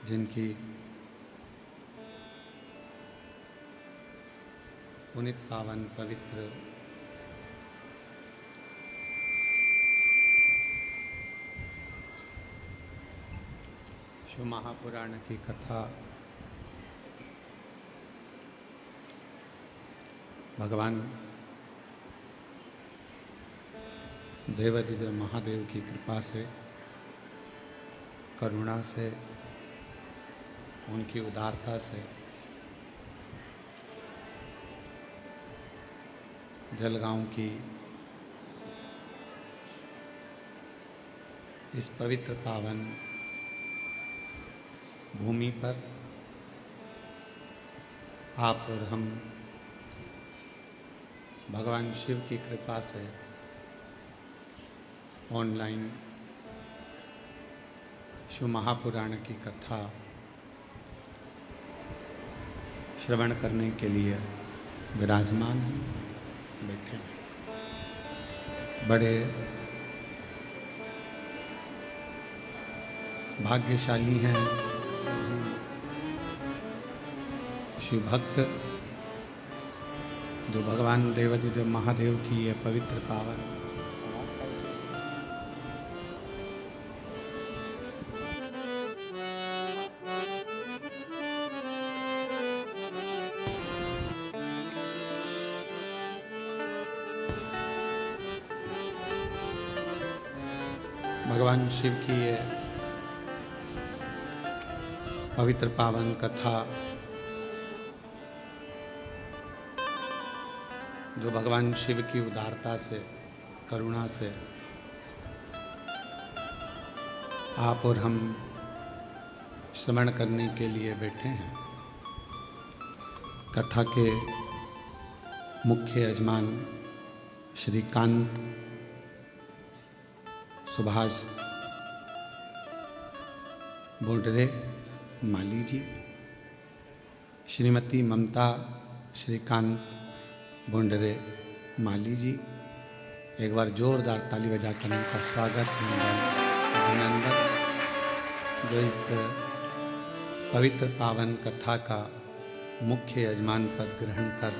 जिनकी पुनित पावन पवित्र शिव महापुराण की कथा भगवान देवाधिदेव महादेव की कृपा से, करुणा से, उनकी उदारता से जलगांव की इस पवित्र पावन भूमि पर आप और हम भगवान शिव की कृपा से ऑनलाइन शिव महापुराण की कथा श्रवण करने के लिए विराजमान हैं, बैठे हैं। बड़े भाग्यशाली हैं शिव भक्त जो भगवान देवाधिदेव महादेव की ये पवित्र पावन भगवान शिव की ये पवित्र पावन कथा जो भगवान शिव की उदारता से, करुणा से आप और हम श्रवण करने के लिए बैठे हैं। कथा के मुख्य यजमान श्री कांत सुभाष बोडरे माली जी, श्रीमती ममता श्रीकांत बोंडरे माली जी, एक बार जोरदार ताली बजाकर उनका स्वागत अभिनंदन, जो इस पवित्र पावन कथा का मुख्य यजमान पद ग्रहण कर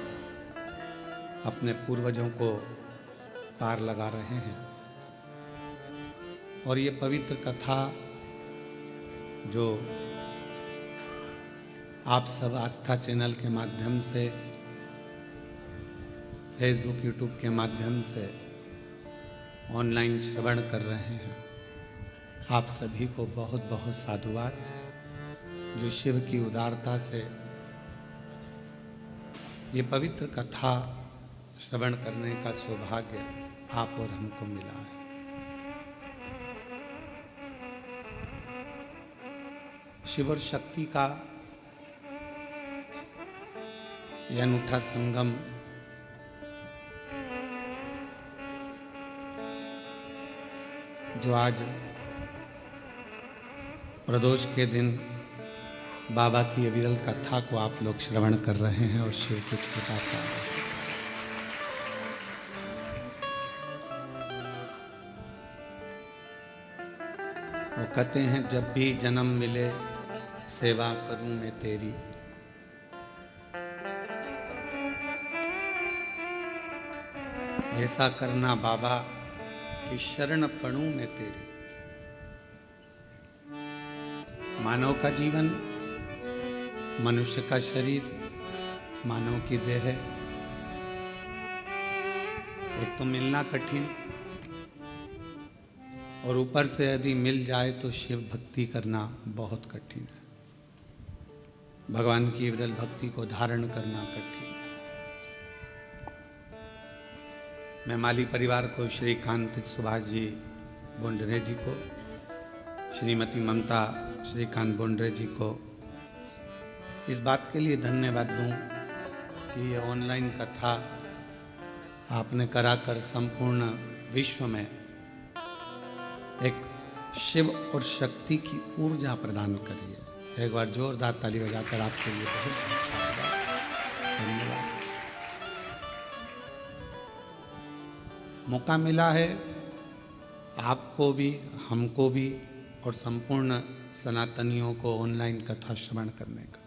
अपने पूर्वजों को पार लगा रहे हैं। और ये पवित्र कथा जो आप सब आस्था चैनल के माध्यम से, फेसबुक यूट्यूब के माध्यम से ऑनलाइन श्रवण कर रहे हैं, आप सभी को बहुत बहुत साधुवाद, जो शिव की उदारता से ये पवित्र कथा श्रवण करने का सौभाग्य आप और हमको मिला है। शिव और शक्ति का यह अनूठा संगम जो आज प्रदोष के दिन बाबा की अविरल कथा को आप लोग श्रवण कर रहे हैं और शिव की कृपा का वो कहते हैं, जब भी जन्म मिले सेवा करूं मैं तेरी, ऐसा करना बाबा कि शरण पड़ूं मैं तेरी। मानव का जीवन, मनुष्य का शरीर, मानव की देह, एक तो मिलना कठिन और ऊपर से यदि मिल जाए तो शिव भक्ति करना बहुत कठिन है। भगवान की विरल भक्ति को धारण करना कठिन है। मैं माली परिवार को, श्री कांत सुभाष जी बोंडरे जी को, श्रीमती ममता श्रीकांत बोंडरे जी को इस बात के लिए धन्यवाद दूं कि ये ऑनलाइन कथा आपने कराकर संपूर्ण विश्व में एक शिव और शक्ति की ऊर्जा प्रदान करी है। एक बार जोरदार ताली बजाकर आपके लिए बहुत धन्यवाद। मौका मिला है आपको भी, हमको भी और संपूर्ण सनातनियों को ऑनलाइन कथा श्रवण करने का।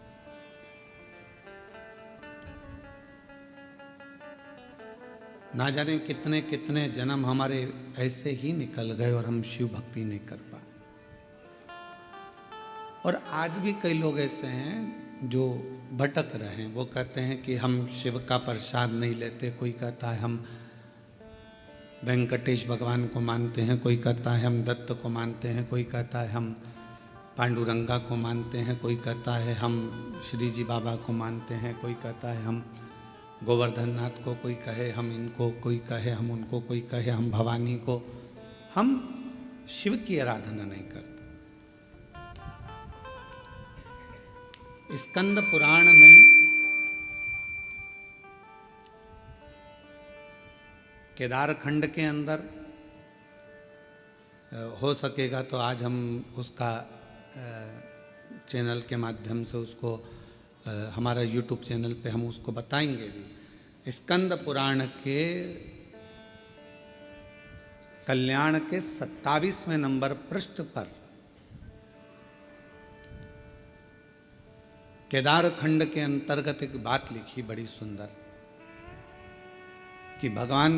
ना जाने कितने कितने जन्म हमारे ऐसे ही निकल गए और हम शिव भक्ति नहीं कर पाए। और आज भी कई लोग ऐसे हैं जो भटक रहे हैं। वो कहते हैं कि हम शिव का प्रसाद नहीं लेते। कोई कहता है हम वेंकटेश भगवान को मानते हैं, कोई कहता है हम दत्त को मानते हैं, कोई कहता है हम पांडुरंगा को मानते हैं, कोई कहता है हम श्री जी बाबा को मानते हैं, कोई कहता है हम गोवर्धन नाथ को, कोई कहे हम इनको, कोई कहे हम उनको, कोई कहे हम भवानी को। हम शिव की आराधना नहीं करते। स्कंद पुराण में केदार खंड के अंदर हो सकेगा तो आज हम उसका चैनल के माध्यम से उसको हमारा यूट्यूब चैनल पे हम उसको बताएंगे भी। स्कंद पुराण के कल्याण के 27वें नंबर पृष्ठ पर केदार खंड के अंतर्गत एक बात लिखी बड़ी सुंदर कि भगवान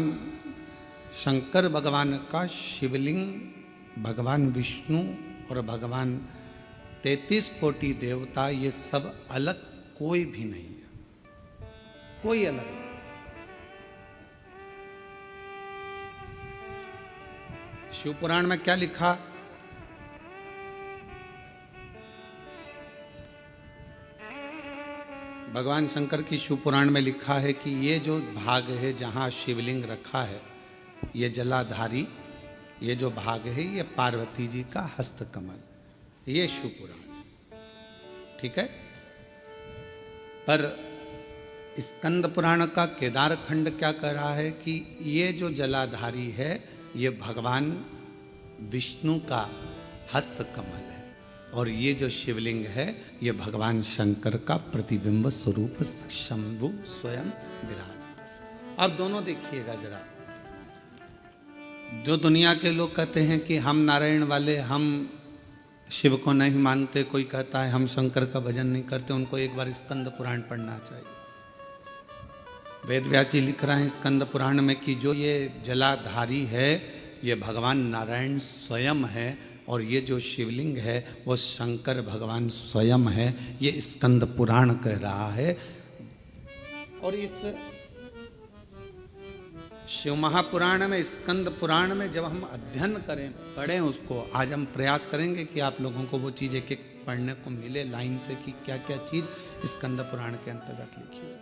शंकर भगवान का शिवलिंग, भगवान विष्णु और भगवान 33 कोटि देवता, ये सब अलग कोई भी नहीं है, कोई अलग नहीं। शिव पुराण में क्या लिखा? भगवान शंकर की शिव पुराण में लिखा है कि ये जो भाग है जहाँ शिवलिंग रखा है, ये जलाधारी, ये जो भाग है ये पार्वती जी का हस्तकमल, ये शिव पुराण, ठीक है। पर स्कंद पुराण का केदार खंड क्या कह रहा है कि ये जो जलाधारी है ये भगवान विष्णु का हस्तकमल है और ये जो शिवलिंग है ये भगवान शंकर का प्रतिबिंब स्वरूप शंभु स्वयं विराज। अब दोनों देखिएगा जरा। जो दुनिया के लोग कहते हैं कि हम नारायण वाले, हम शिव को नहीं मानते, कोई कहता है हम शंकर का भजन नहीं करते, उनको एक बार स्कंद पुराण पढ़ना चाहिए। वेद व्यास जी लिख रहे हैं स्कंद पुराण में कि जो ये जलाधारी है ये भगवान नारायण स्वयं है और ये जो शिवलिंग है वो शंकर भगवान स्वयं है। ये स्कंद पुराण कह रहा है। और इस शिव महापुराण में, स्कंद पुराण में जब हम अध्ययन करें, पढ़ें उसको, आज हम प्रयास करेंगे कि आप लोगों को वो चीज़ एक एक पढ़ने को मिले लाइन से कि क्या क्या चीज़ स्कंद पुराण के अंतर्गत लिखी है।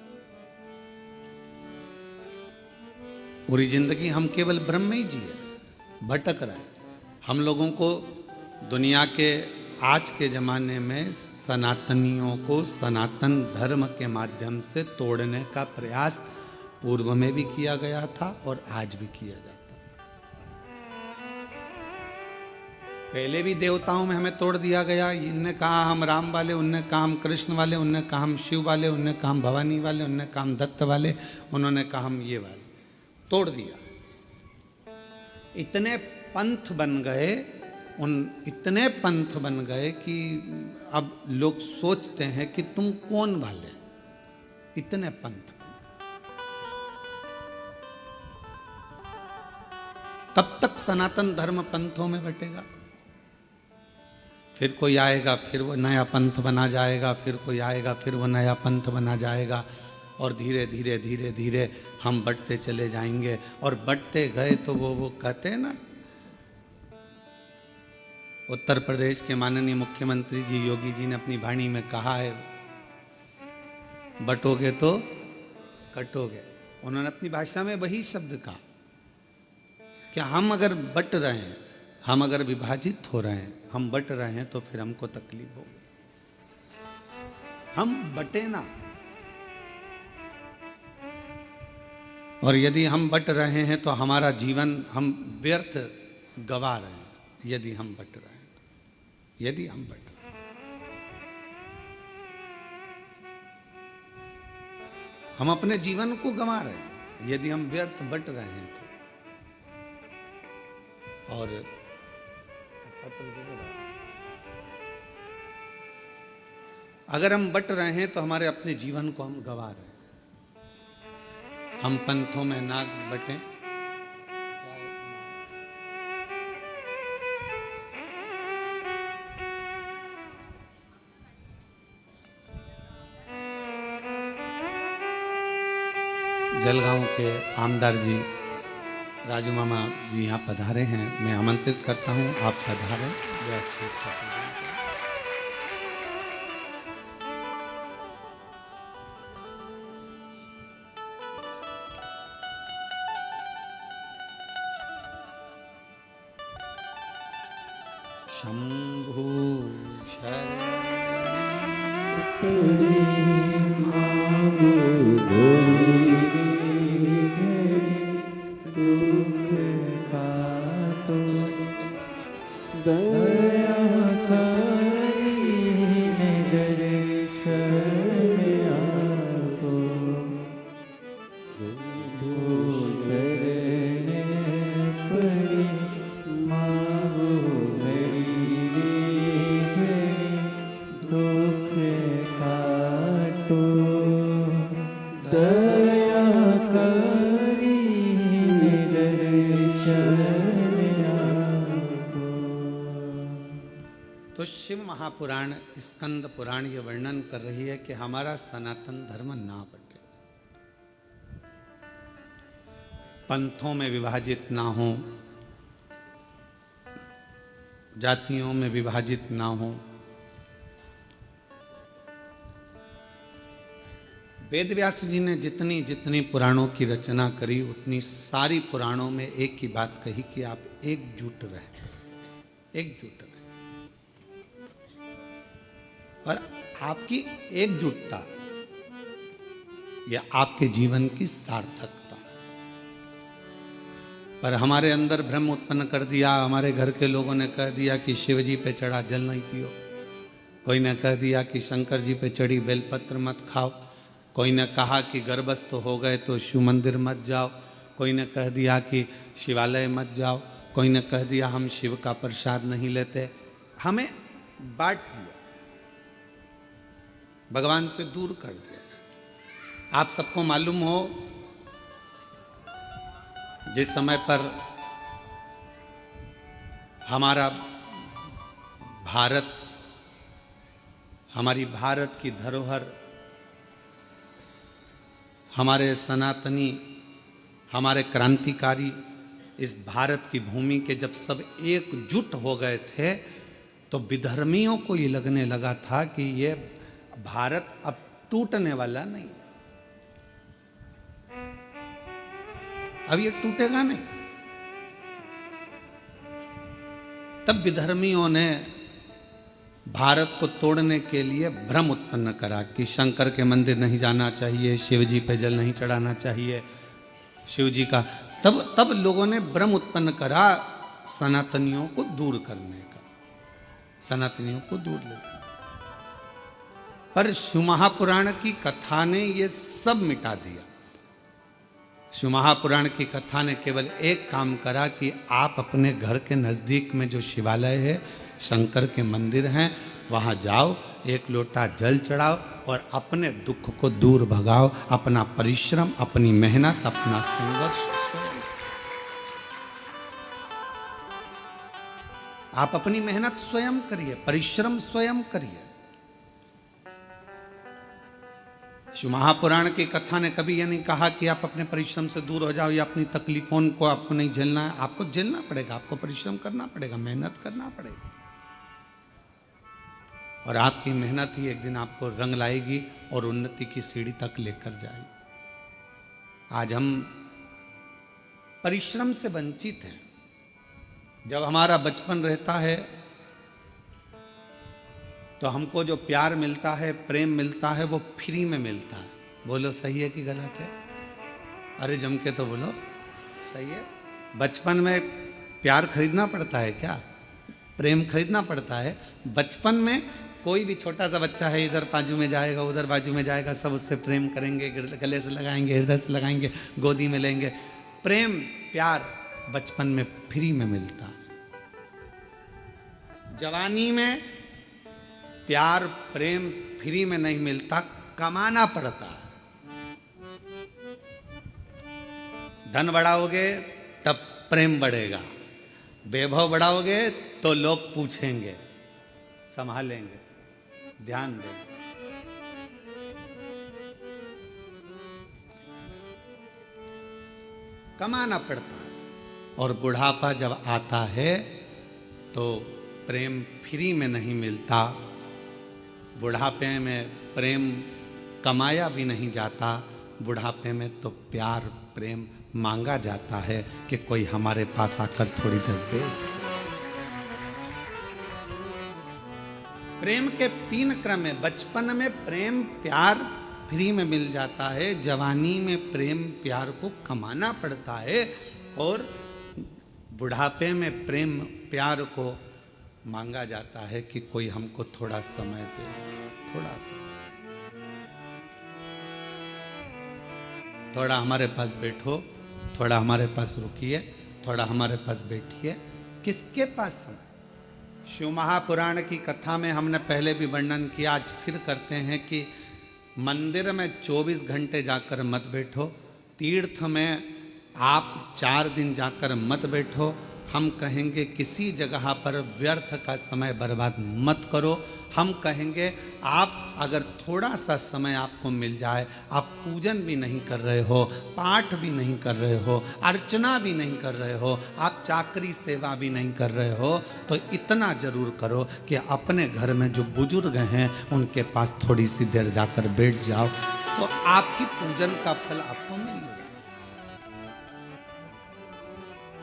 पूरी जिंदगी हम केवल ब्रह्म में ही जिए, भटक रहे। हम लोगों को दुनिया के आज के ज़माने में सनातनियों को सनातन धर्म के माध्यम से तोड़ने का प्रयास पूर्व में भी किया गया था और आज भी किया जाता है। पहले भी देवताओं में हमें तोड़ दिया गया। इनने कहा हम राम वाले, उनने कहा हम कृष्ण वाले, उनने कहा हम शिव वाले, उनने कहा हम भवानी वाले, उनने कहा हम दत्त वाले, उन्होंने कहा हम ये वाले, तोड़ दिया। इतने पंथ बन गए, इतने पंथ बन गए कि अब लोग सोचते हैं कि तुम कौन वाले। इतने पंथ, तब तक सनातन धर्म पंथों में बटेगा। फिर कोई आएगा, फिर वो नया पंथ बना जाएगा, फिर कोई आएगा, फिर वो नया पंथ बना जाएगा और धीरे धीरे धीरे धीरे हम बढ़ते चले जाएंगे। और बढ़ते गए तो वो कहते हैं ना, उत्तर प्रदेश के माननीय मुख्यमंत्री जी योगी जी ने अपनी वाणी में कहा है, बटोगे तो कटोगे। उन्होंने अपनी भाषा में वही शब्द कहा कि हम अगर बट रहे हैं, हम अगर विभाजित हो रहे हैं, हम बट रहे हैं तो फिर हमको तकलीफ होगी। हम बटे ना। और यदि हम बट रहे हैं तो हमारा जीवन हम व्यर्थ गवा रहे हैं। यदि हम बट रहे हैं, यदि हम बट रहे हैं, हम अपने जीवन को गंवा रहे हैं यदि हम व्यर्थ बट रहे हैं तो। और अगर हम बट रहे हैं तो हमारे अपने जीवन को हम गवा रहे हैं। हम पंथों में ना बटें। जलगांव के आमदार जी राजू मामा जी यहाँ पधारे हैं। मैं आमंत्रित करता हूँ, आप पधारें। शंभु महापुराण स्कंद पुराण ये वर्णन कर रही है कि हमारा सनातन धर्म ना बटे, पंथों में विभाजित ना हो, जातियों में विभाजित ना हो। वेद व्यास जी ने जितनी जितनी पुराणों की रचना करी उतनी सारी पुराणों में एक ही बात कही कि आप एकजुट रहे, एकजुट रहे। और आपकी एकजुटता या आपके जीवन की सार्थकता। पर हमारे अंदर भ्रम उत्पन्न कर दिया। हमारे घर के लोगों ने कह दिया कि शिव जी पे चढ़ा जल नहीं पियो, कोई ने कह दिया कि शंकर जी पे चढ़ी बेलपत्र मत खाओ, कोई ने कहा कि गर्भस्थ हो गए तो शिव मंदिर मत जाओ, कोई ने कह दिया कि शिवालय मत जाओ, कोई ने कह दिया हम शिव का प्रसाद नहीं लेते। हमें बांट दिया, भगवान से दूर कर दिया। आप सबको मालूम हो, जिस समय पर हमारा भारत, हमारी भारत की धरोहर, हमारे सनातनी, हमारे क्रांतिकारी इस भारत की भूमि के जब सब एकजुट हो गए थे तो विधर्मियों को ये लगने लगा था कि ये भारत अब टूटने वाला नहीं, अब ये टूटेगा नहीं। तब विधर्मियों ने भारत को तोड़ने के लिए भ्रम उत्पन्न करा कि शंकर के मंदिर नहीं जाना चाहिए, शिव जी पे जल नहीं चढ़ाना चाहिए, शिव जी का। तब लोगों ने भ्रम उत्पन्न करा सनातनियों को दूर करने का, सनातनियों को दूर ले जाना। पर शिव महापुराण की कथा ने ये सब मिटा दिया। शिव महापुराण की कथा ने केवल एक काम करा कि आप अपने घर के नज़दीक में जो शिवालय है, शंकर के मंदिर हैं, वहाँ जाओ, एक लोटा जल चढ़ाओ और अपने दुख को दूर भगाओ। अपना परिश्रम, अपनी मेहनत, अपना संघर्ष स्वयं, आप अपनी मेहनत स्वयं करिए, परिश्रम स्वयं करिए। शिव महापुराण की कथा ने कभी यह नहीं कहा कि आप अपने परिश्रम से दूर हो जाओ या अपनी तकलीफों को आपको नहीं झेलना है। आपको झेलना पड़ेगा, आपको परिश्रम करना पड़ेगा, मेहनत करना पड़ेगा, और आपकी मेहनत ही एक दिन आपको रंग लाएगी और उन्नति की सीढ़ी तक लेकर जाएगी। आज हम परिश्रम से वंचित हैं। जब हमारा बचपन रहता है तो हमको जो प्यार मिलता है, प्रेम मिलता है, वो फ्री में मिलता है। बोलो सही है कि गलत है? अरे जम के तो बोलो सही है। बचपन में प्यार खरीदना पड़ता है क्या? प्रेम खरीदना पड़ता है? बचपन में कोई भी छोटा सा बच्चा है, इधर बाजू में जाएगा, उधर बाजू में जाएगा, सब उससे प्रेम करेंगे, गले से लगाएंगे, हृदय से लगाएंगे, गोदी में लेंगे। प्रेम, प्यार बचपन में फ्री में मिलता है। जवानी में प्यार प्रेम फ्री में नहीं मिलता, कमाना पड़ता। धन बढ़ाओगे तब प्रेम बढ़ेगा, वैभव बढ़ाओगे तो लोग पूछेंगे, संभालेंगे, ध्यान देंगे। कमाना पड़ता है। और बुढ़ापा जब आता है तो प्रेम फ्री में नहीं मिलता। बुढ़ापे में प्रेम कमाया भी नहीं जाता। बुढ़ापे में तो प्यार प्रेम मांगा जाता है कि कोई हमारे पास आकर थोड़ी देर दे। प्रेम के 3 क्रम है। बचपन में प्रेम प्यार फ्री में मिल जाता है, जवानी में प्रेम प्यार को कमाना पड़ता है, और बुढ़ापे में प्रेम प्यार को मांगा जाता है कि कोई हमको थोड़ा समय दे, थोड़ा सा, थोड़ा हमारे पास बैठो, थोड़ा हमारे पास रुकिए, थोड़ा हमारे पास बैठिए। किसके पास समय? शिव महापुराण की कथा में हमने पहले भी वर्णन किया, आज फिर करते हैं कि मंदिर में 24 घंटे जाकर मत बैठो, तीर्थ में आप 4 दिन जाकर मत बैठो। हम कहेंगे किसी जगह पर व्यर्थ का समय बर्बाद मत करो। हम कहेंगे आप अगर थोड़ा सा समय आपको मिल जाए, आप पूजन भी नहीं कर रहे हो, पाठ भी नहीं कर रहे हो, अर्चना भी नहीं कर रहे हो, आप चाकरी सेवा भी नहीं कर रहे हो, तो इतना जरूर करो कि अपने घर में जो बुजुर्ग हैं उनके पास थोड़ी सी देर जाकर बैठ जाओ, तो आपकी पूजन का फल आपको मिलेगा,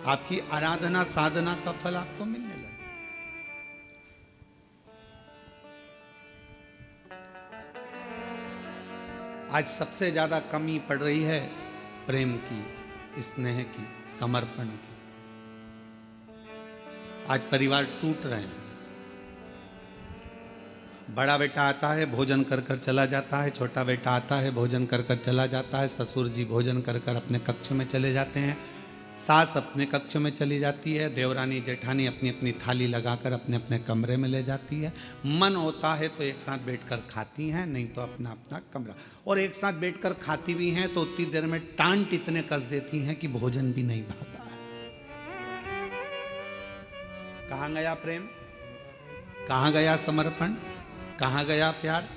आपकी आराधना साधना का फल आपको मिलने लगे। आज सबसे ज्यादा कमी पड़ रही है प्रेम की, स्नेह की, समर्पण की। आज परिवार टूट रहे हैं। बड़ा बेटा आता है, भोजन कर कर चला जाता है, छोटा बेटा आता है, भोजन कर कर चला जाता है, ससुर जी भोजन कर कर अपने कक्ष में चले जाते हैं, सास अपने कक्ष में चली जाती है, देवरानी जेठानी अपनी अपनी थाली लगाकर अपने अपने कमरे में ले जाती है। मन होता है तो एक साथ बैठकर खाती हैं, नहीं तो अपना अपना कमरा, और एक साथ बैठकर खाती भी हैं तो उतनी देर में टांट इतने कस देती हैं कि भोजन भी नहीं भाता है। कहाँ गया प्रेम, कहाँ गया समर्पण, कहाँ गया प्यार?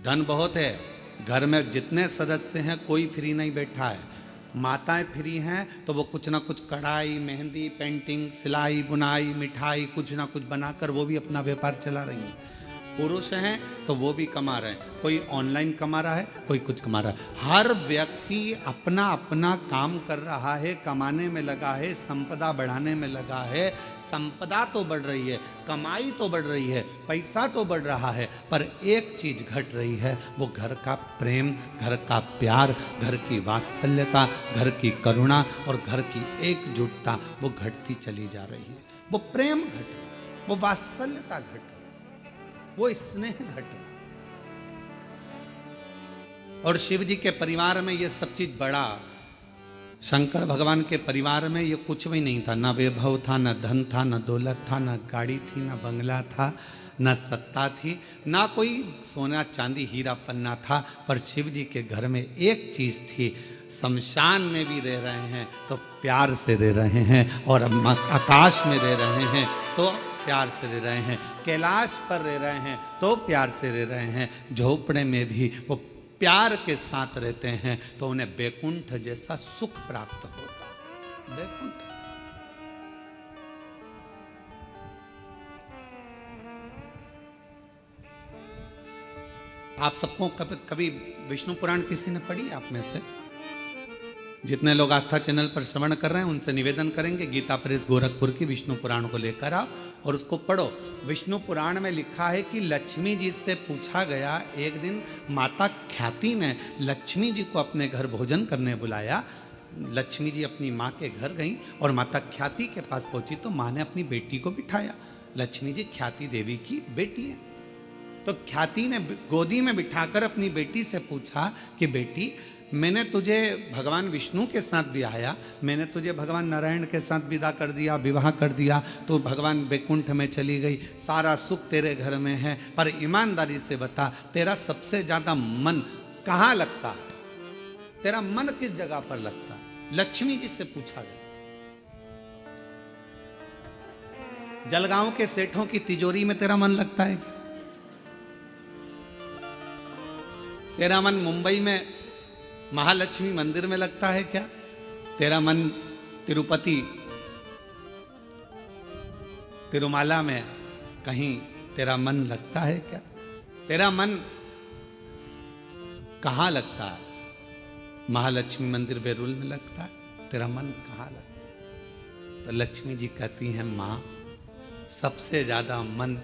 धन बहुत है, घर में जितने सदस्य हैं कोई फ्री नहीं बैठा है। माताएं फ्री हैं तो वो कुछ ना कुछ कढ़ाई, मेहंदी, पेंटिंग, सिलाई, बुनाई, मिठाई कुछ ना कुछ बनाकर वो भी अपना व्यापार चला रही हैं। पुरुष हैं तो वो भी कमा रहे हैं, कोई ऑनलाइन कमा रहा है, कोई कुछ कमा रहा है। हर व्यक्ति अपना अपना काम कर रहा है, कमाने में लगा है, संपदा बढ़ाने में लगा है। संपदा तो बढ़ रही है, कमाई तो बढ़ रही है, पैसा तो बढ़ रहा है, पर एक चीज घट रही है, वो घर का प्रेम, घर का प्यार, घर की वात्सल्यता, घर की करुणा और घर की एकजुटता वो घटती चली जा रही है। वो प्रेम घट रहा है, वो वात्सल्यता घट रही है, वो स्नेह घट रहा। और शिव जी के परिवार में ये सब चीज बड़ा। शंकर भगवान के परिवार में ये कुछ भी नहीं था, ना वैभव था, ना धन था, ना दौलत था, ना गाड़ी थी, ना बंगला था, ना सत्ता थी, ना कोई सोना चांदी हीरा पन्ना था। पर शिव जी के घर में एक चीज थी, शमशान में भी रह रहे हैं तो प्यार से रह रहे हैं, और आकाश में रह रहे हैं तो प्यार से रह रहे हैं, कैलाश पर रह रहे हैं तो प्यार से रह रहे हैं, झोपड़े में भी वो प्यार के साथ रहते हैं तो उन्हें बैकुंठ जैसा सुख प्राप्त होगा। बैकुंठ आप सबको कभी विष्णु पुराण किसी ने पढ़ी? आप में से जितने लोग आस्था चैनल पर श्रवण कर रहे हैं उनसे निवेदन करेंगे गीता प्रेस गोरखपुर की विष्णु पुराण को लेकर आओ और उसको पढ़ो। विष्णु पुराण में लिखा है कि लक्ष्मी जी से पूछा गया, एक दिन माता ख्याति ने लक्ष्मी जी को अपने घर भोजन करने बुलाया। लक्ष्मी जी अपनी माँ के घर गई और माता ख्याति के पास पहुंची तो माँ ने अपनी बेटी को बिठाया। लक्ष्मी जी ख्याति देवी की बेटी है, तो ख्याति ने गोदी में बिठाकर अपनी बेटी से पूछा कि बेटी, मैंने तुझे भगवान विष्णु के साथ ब्याया, मैंने तुझे भगवान नारायण के साथ विदा कर दिया, विवाह कर दिया, तो भगवान वैकुंठ में चली गई, सारा सुख तेरे घर में है, पर ईमानदारी से बता तेरा सबसे ज्यादा मन कहाँ लगता है? तेरा मन किस जगह पर लगता है? लक्ष्मी जी से पूछा गया। जलगांव के सेठों की तिजोरी में तेरा मन लगता है क्या? तेरा मन मुंबई में महालक्ष्मी मंदिर में लगता है क्या? तेरा मन तिरुपति तिरुमाला में कहीं तेरा मन लगता है क्या? तेरा मन कहाँ लगता है? महालक्ष्मी मंदिर बेरुल में लगता है? तेरा मन कहाँ लगता है? तो लक्ष्मी जी कहती हैं, माँ सबसे ज्यादा मन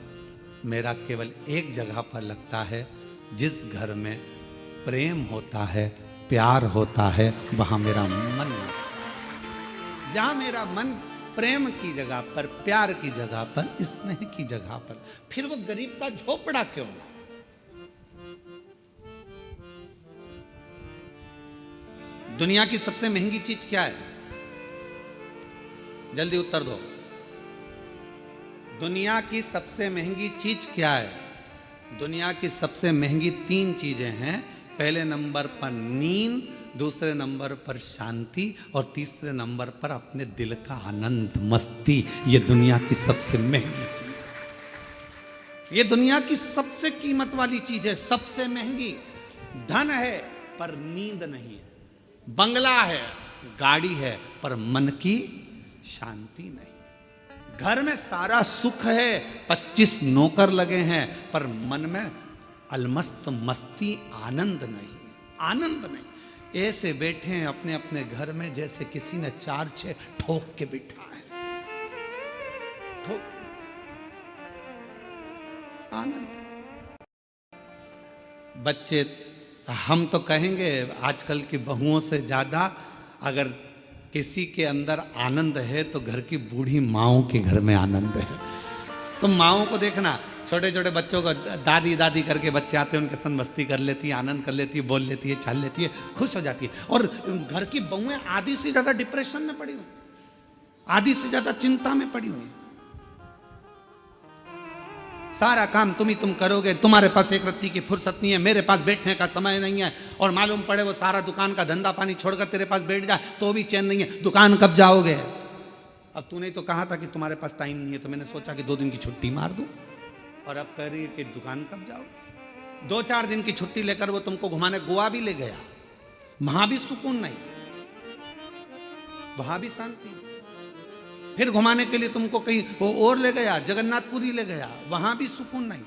मेरा केवल एक जगह पर लगता है, जिस घर में प्रेम होता है, प्यार होता है, वहां मेरा मन लगता है। जहां मेरा मन प्रेम की जगह पर, प्यार की जगह पर, स्नेह की जगह पर, फिर वो गरीब का झोपड़ा क्यों ना? दुनिया की सबसे महंगी चीज क्या है? जल्दी उत्तर दो। दुनिया की सबसे महंगी चीज क्या है? दुनिया की सबसे महंगी 3 चीजें हैं। पहले नंबर पर नींद, दूसरे नंबर पर शांति, और तीसरे नंबर पर अपने दिल का आनंद, मस्ती। ये दुनिया की सबसे महंगी चीज है। ये दुनिया की सबसे कीमत वाली चीज है, सबसे महंगी। धन है पर नींद नहीं है, बंगला है, गाड़ी है, पर मन की शांति नहीं। घर में सारा सुख है, 25 नौकर लगे हैं, पर मन में अलमस्त मस्ती, आनंद नहीं, आनंद नहीं। ऐसे बैठे हैं अपने अपने घर में जैसे किसी ने 4-6 ठोक के बिठा है, ठोक, आनंद नहीं। बच्चे, हम तो कहेंगे आजकल की बहुओं से ज्यादा अगर किसी के अंदर आनंद है तो घर की बूढ़ी माओं के घर में आनंद है। तो माओं को देखना, छोटे छोटे बच्चों को दादी दादी करके बच्चे आते हैं, उनके संग मस्ती कर लेती है, आनंद कर लेती है, बोल लेती है, चल लेती है, खुश हो जाती है। और घर की बहुएं आधी से ज्यादा डिप्रेशन में पड़ी हुई, आधी से ज्यादा चिंता में पड़ी हुई। सारा काम तुम करोगे, तुम्हारे पास एक रत्ती की फुर्सत नहीं है, मेरे पास बैठने का समय नहीं है। और मालूम पड़े वो सारा दुकान का धंधा पानी छोड़कर तेरे पास बैठ जाए तो भी चैन नहीं है, दुकान कब जाओगे? अब तूने तो कहा था कि तुम्हारे पास टाइम नहीं है, तो मैंने सोचा कि 2 दिन की छुट्टी मार दूं, और अब कह रही है कि दुकान कब जाओगे? 2-4 दिन की छुट्टी लेकर वो तुमको घुमाने गोवा भी ले गया, वहां भी सुकून नहीं, वहां भी शांति। फिर घुमाने के लिए तुमको कहीं वो और ले गया, जगन्नाथपुरी ले गया, वहां भी सुकून नहीं।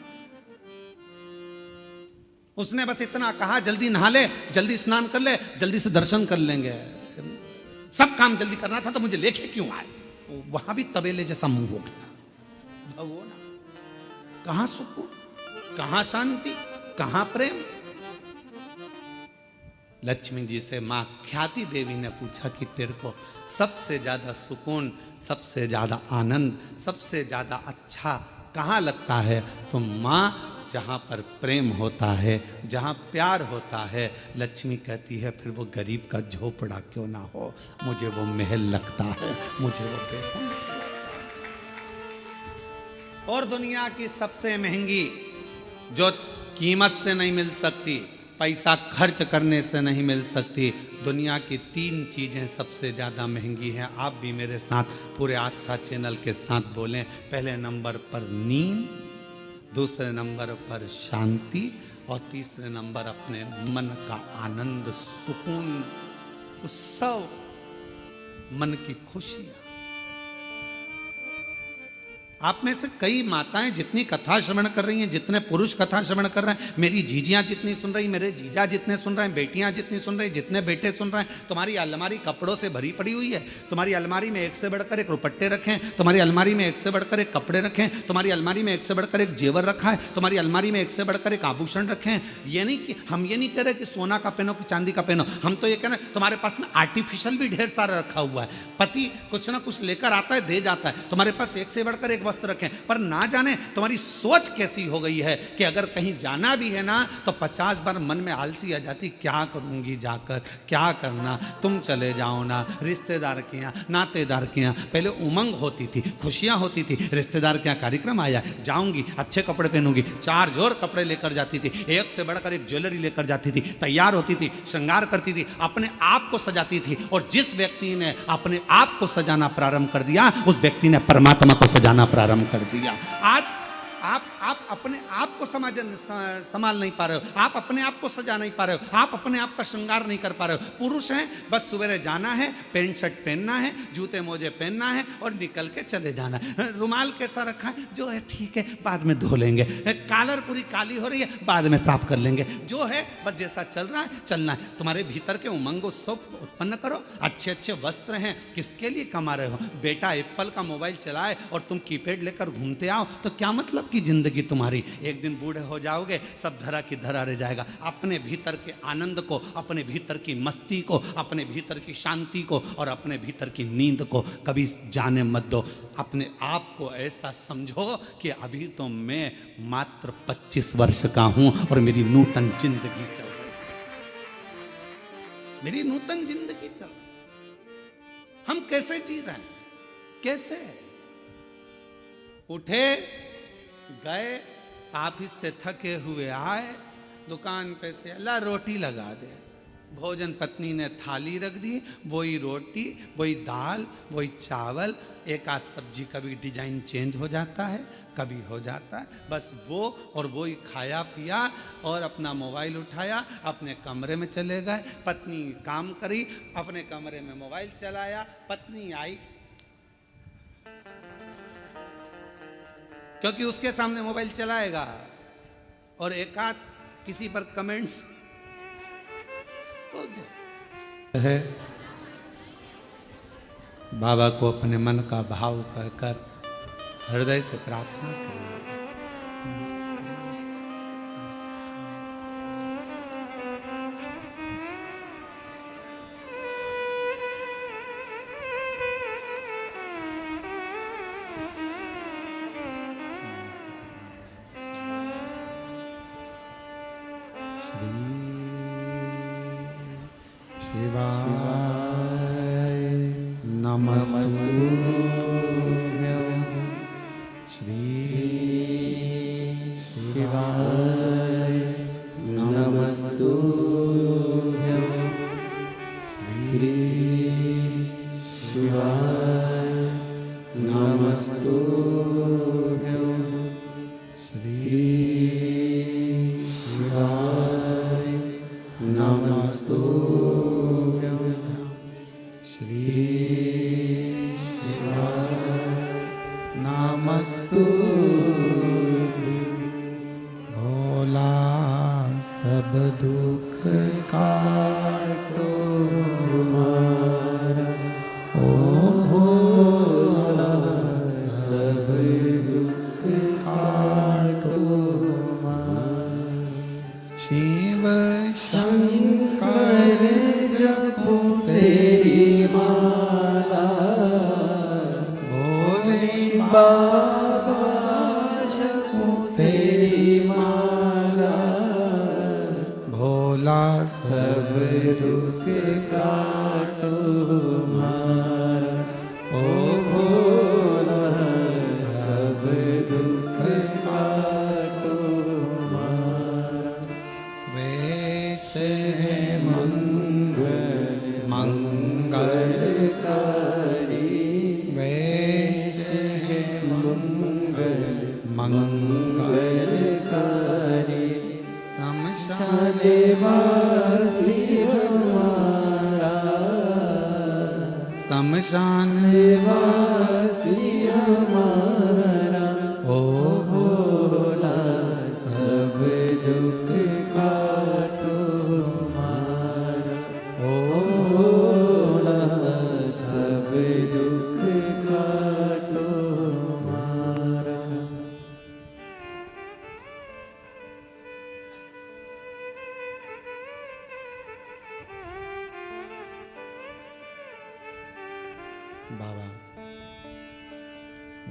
उसने बस इतना कहा, जल्दी नहा ले, जल्दी स्नान कर ले, जल्दी से दर्शन कर लेंगे, सब काम जल्दी करना था, तो मुझे लेके क्यों आए? वहां भी तबेले जैसा मुंह हो गया। भगवान, कहां सुकून, कहां शांति, कहां प्रेम? लक्ष्मी जी से मां ख्याति देवी ने पूछा कि तेरे को सबसे ज्यादा सुकून, सबसे ज्यादा आनंद, सबसे ज्यादा अच्छा कहाँ लगता है? तो मां, जहां पर प्रेम होता है, जहां प्यार होता है, लक्ष्मी कहती है फिर वो गरीब का झोपड़ा क्यों ना हो, मुझे वो महल लगता है, मुझे वो बेहद लगता है। और दुनिया की सबसे महंगी, जो कीमत से नहीं मिल सकती, पैसा खर्च करने से नहीं मिल सकती, दुनिया की 3 चीजें सबसे ज्यादा महंगी हैं। आप भी मेरे साथ पूरे आस्था चैनल के साथ बोलें। पहले नंबर पर नींद, दूसरे नंबर पर शांति, और तीसरे नंबर अपने मन का आनंद, सुकून, उत्सव, मन की खुशियां। आप में से कई माताएं जितनी कथा श्रवण कर रही हैं, जितने पुरुष कथा श्रवण कर रहे हैं, मेरी जीजियां जितनी सुन रही, मेरे जीजा जितने सुन रहे हैं, बेटियां जितनी सुन रही, जितने बेटे सुन रहे हैं, तुम्हारी अलमारी कपड़ों से भरी पड़ी हुई है। तुम्हारी अलमारी में एक से बढ़कर एक रुपट्टे रखें, तुम्हारी अलमारी में एक से बढ़कर एक कपड़े रखें, तुम्हारी अलमारी में एक से बढ़कर एक जेवर रखा है, तुम्हारी अलमारी में एक से बढ़कर एक आभूषण रखें। ये नहीं कि हम ये नहीं कह रहे कि सोना का पहनो कि चांदी का पहनो, हम तो ये कह रहे हैं तुम्हारे पास में आर्टिफिशियल भी ढेर सारा रखा हुआ है। पति कुछ ना कुछ लेकर आता है, दे जाता है, तुम्हारे पास एक से बढ़कर एक वस्त्र रखें, पर ना जाने तुम्हारी सोच कैसी हो गई है कि अगर कहीं जाना भी है ना तो 50 बार मन में आलसी आ जाती, क्या करूंगी जाकर, क्या करना, तुम चले जाओ ना, रिश्तेदार के यहाँ, नातेदार के यहाँ। पहले उमंग होती थी, खुशियाँ होती थी, रिश्तेदार के यहाँ कार्यक्रम आया, जाऊंगी, अच्छे कपड़े पहनूंगी, 4 जोड़ कपड़े लेकर जाती थी, एक से बढ़कर एक ज्वेलरी लेकर जाती थी, तैयार होती थी, श्रृंगार करती थी, अपने आप को सजाती थी। और जिस व्यक्ति ने अपने आप को सजाना प्रारंभ कर दिया, उस व्यक्ति ने परमात्मा को सजाना प्रारंभ कर दिया। आज आप अपने आप को संभाल नहीं पा रहे हो, आप अपने आप को सजा नहीं पा रहे हो, आप अपने आप का श्रृंगार नहीं कर पा रहे हो। पुरुष हैं, बस सवेरे जाना है, पैंट शर्ट पहनना है, जूते मोजे पहनना है और निकल के चले जाना है। रुमाल कैसा रखा है, जो है ठीक है, बाद में धो लेंगे। कॉलर पूरी काली हो रही है, बाद में साफ कर लेंगे। जो है बस जैसा चल रहा है चलना है। तुम्हारे भीतर के उमंग उत्सव उत्पन्न करो। अच्छे अच्छे वस्त्र हैं, किसके लिए कमा रहे हो? बेटा एप्पल का मोबाइल चलाए और तुम कीपैड लेकर घूमते आओ तो क्या मतलब की जिंदगी तुम्हारी? एक दिन बूढ़े हो जाओगे, सब धरा की धरा रह जाएगा। अपने भीतर के आनंद को, अपने भीतर की मस्ती को, अपने भीतर की शांति को और अपने भीतर की नींद को कभी जाने मत दो। अपने आप को ऐसा समझो कि अभी तो मैं मात्र 25 वर्ष का हूं और मेरी नूतन जिंदगी चल रही है, मेरी नूतन जिंदगी चल रही है। हम कैसे जी रहे हैं? कैसे? उठे, गए, ऑफिस से थके हुए आए, दुकान पे से अल्लाह रोटी लगा दे, भोजन पत्नी ने थाली रख दी, वही रोटी, वही दाल, वही चावल, एक आध सब्जी, कभी डिजाइन चेंज हो जाता है, कभी हो जाता है, बस वो और वही खाया पिया और अपना मोबाइल उठाया, अपने कमरे में चले गए। पत्नी काम करी, अपने कमरे में मोबाइल चलाया, पत्नी आई, क्योंकि उसके सामने मोबाइल चलाएगा और एक आध किसी पर कमेंट्स हो गए है। बाबा को अपने मन का भाव कहकर हृदय से प्रार्थना करिए।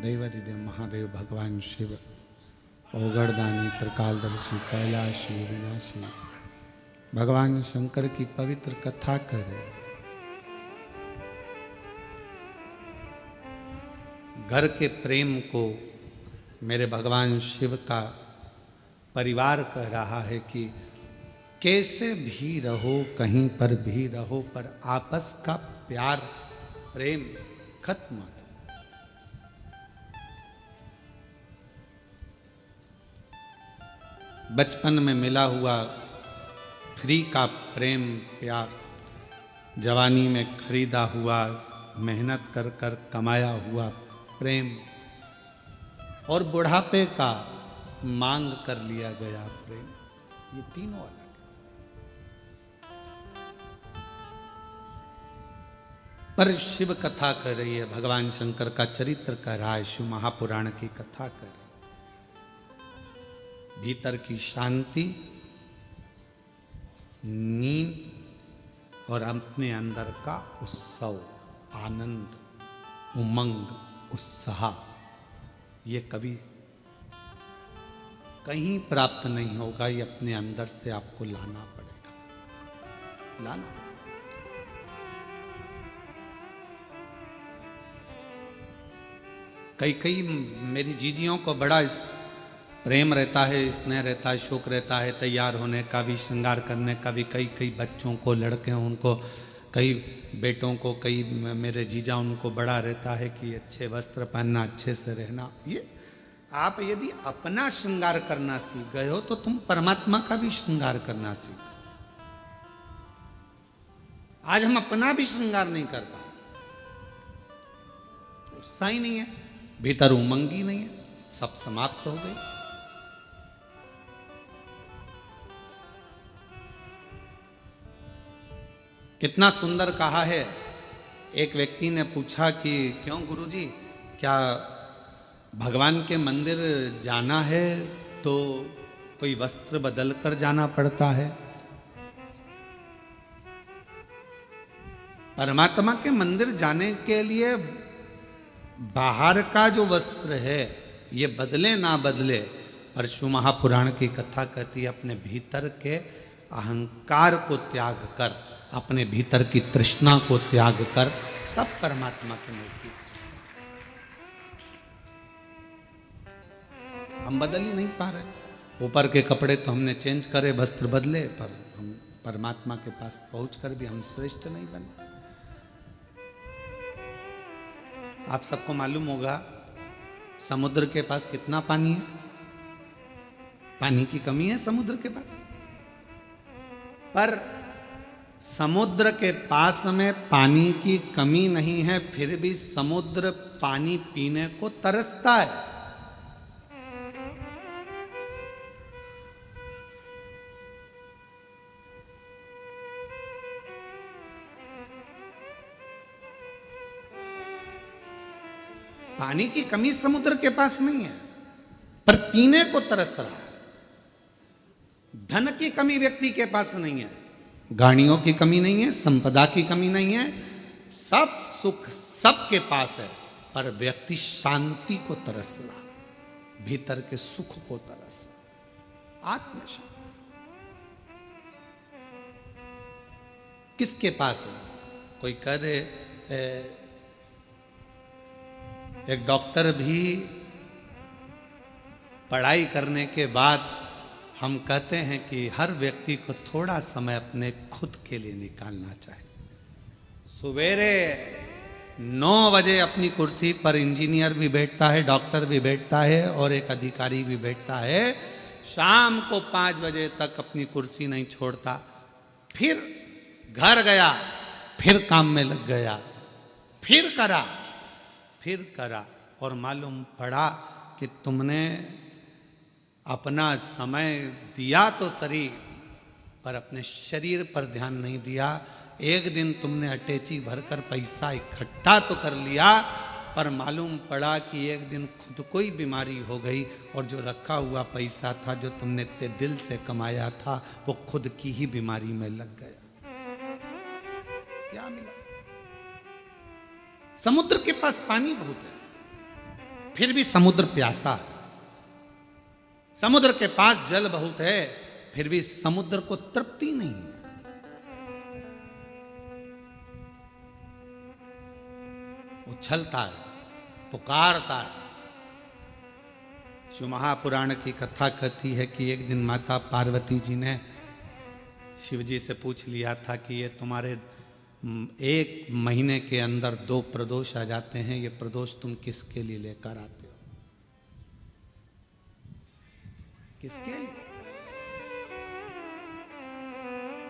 दैवादिदेव महादेव भगवान शिव, ओगड़दानी त्रिकालदर्शी कैलाशी विनाशी भगवान शंकर की पवित्र कथा करे। घर के प्रेम को मेरे भगवान शिव का परिवार कह रहा है कि कैसे भी रहो, कहीं पर भी रहो, पर आपस का प्यार प्रेम खत्म मत। बचपन में मिला हुआ फ्री का प्रेम प्यार, जवानी में खरीदा हुआ मेहनत कर कर कमाया हुआ प्रेम, और बुढ़ापे का मांग कर लिया गया प्रेम, ये तीनों अलग है। पर शिव कथा कर रही है, भगवान शंकर का चरित्र कह रहा है, शिव महापुराण की कथा कर रही है। भीतर की शांति, नींद और अपने अंदर का उत्सव, आनंद, उमंग, उत्साह, ये कभी कहीं प्राप्त नहीं होगा। ये अपने अंदर से आपको लाना पड़ेगा, लाना। कई मेरी जीजियों को बड़ा प्रेम रहता है, स्नेह रहता है, शौक रहता है तैयार होने का भी, श्रृंगार करने का भी। कई बच्चों को, लड़के हैं उनको, कई बेटों को, कई मेरे जीजा उनको बड़ा रहता है कि अच्छे वस्त्र पहनना, अच्छे से रहना। ये आप यदि अपना श्रृंगार करना सीख गए हो तो तुम परमात्मा का भी श्रृंगार करना सीखो। आज हम अपना भी श्रृंगार नहीं कर पा रहे, उत्साह ही नहीं है, भीतर उमंग ही नहीं है, सब समाप्त हो गए। कितना सुंदर कहा है। एक व्यक्ति ने पूछा कि क्यों गुरुजी, क्या भगवान के मंदिर जाना है तो कोई वस्त्र बदल कर जाना पड़ता है? परमात्मा के मंदिर जाने के लिए बाहर का जो वस्त्र है ये बदले ना बदले, पर शिव महापुराण की कथा कहती है अपने भीतर के अहंकार को त्याग कर, अपने भीतर की तृष्णा को त्याग कर, तब परमात्मा के नजदीक। हम बदल ही नहीं पा रहे। ऊपर के कपड़े तो हमने चेंज करे, वस्त्र बदले, पर हम परमात्मा के पास पहुंचकर भी हम श्रेष्ठ नहीं बने। आप सबको मालूम होगा समुद्र के पास कितना पानी है? पानी की कमी है समुद्र के पास, पर समुद्र के पास में पानी की कमी नहीं है, फिर भी समुद्र पानी पीने को तरसता है। पानी की कमी समुद्र के पास नहीं है, पर पीने को तरस रहा है। धन की कमी व्यक्ति के पास नहीं है, गाड़ियों की कमी नहीं है, संपदा की कमी नहीं है, सब सुख सबके पास है, पर व्यक्ति शांति को तरस रहा, भीतर के सुख को तरस रहा, आत्मशांति। किसके पास है? कोई कह दे एक डॉक्टर भी पढ़ाई करने के बाद हम कहते हैं कि हर व्यक्ति को थोड़ा समय अपने खुद के लिए निकालना चाहिए। सवेरे 9 बजे अपनी कुर्सी पर इंजीनियर भी बैठता है, डॉक्टर भी बैठता है और एक अधिकारी भी बैठता है, शाम को 5 बजे तक अपनी कुर्सी नहीं छोड़ता, फिर घर गया, फिर काम में लग गया, फिर करा और मालूम पड़ा कि तुमने अपना समय दिया तो सही, पर अपने शरीर पर ध्यान नहीं दिया। एक दिन तुमने अटैची भरकर पैसा इकट्ठा तो कर लिया, पर मालूम पड़ा कि एक दिन खुद को ही बीमारी हो गई, और जो रखा हुआ पैसा था, जो तुमने इतने दिल से कमाया था, वो खुद की ही बीमारी में लग गया। क्या मिला? समुद्र के पास पानी बहुत है, फिर भी समुद्र प्यासा है। समुद्र के पास जल बहुत है, फिर भी समुद्र को तृप्ति नहीं है। उछलता है, पुकारता है। शिव महापुराण की कथा कहती है कि एक दिन माता पार्वती जी ने शिव जी से पूछ लिया था कि ये तुम्हारे 1 महीने के अंदर 2 प्रदोष आ जाते हैं, ये प्रदोष तुम किसके लिए लेकर आते हो? किसके लिए?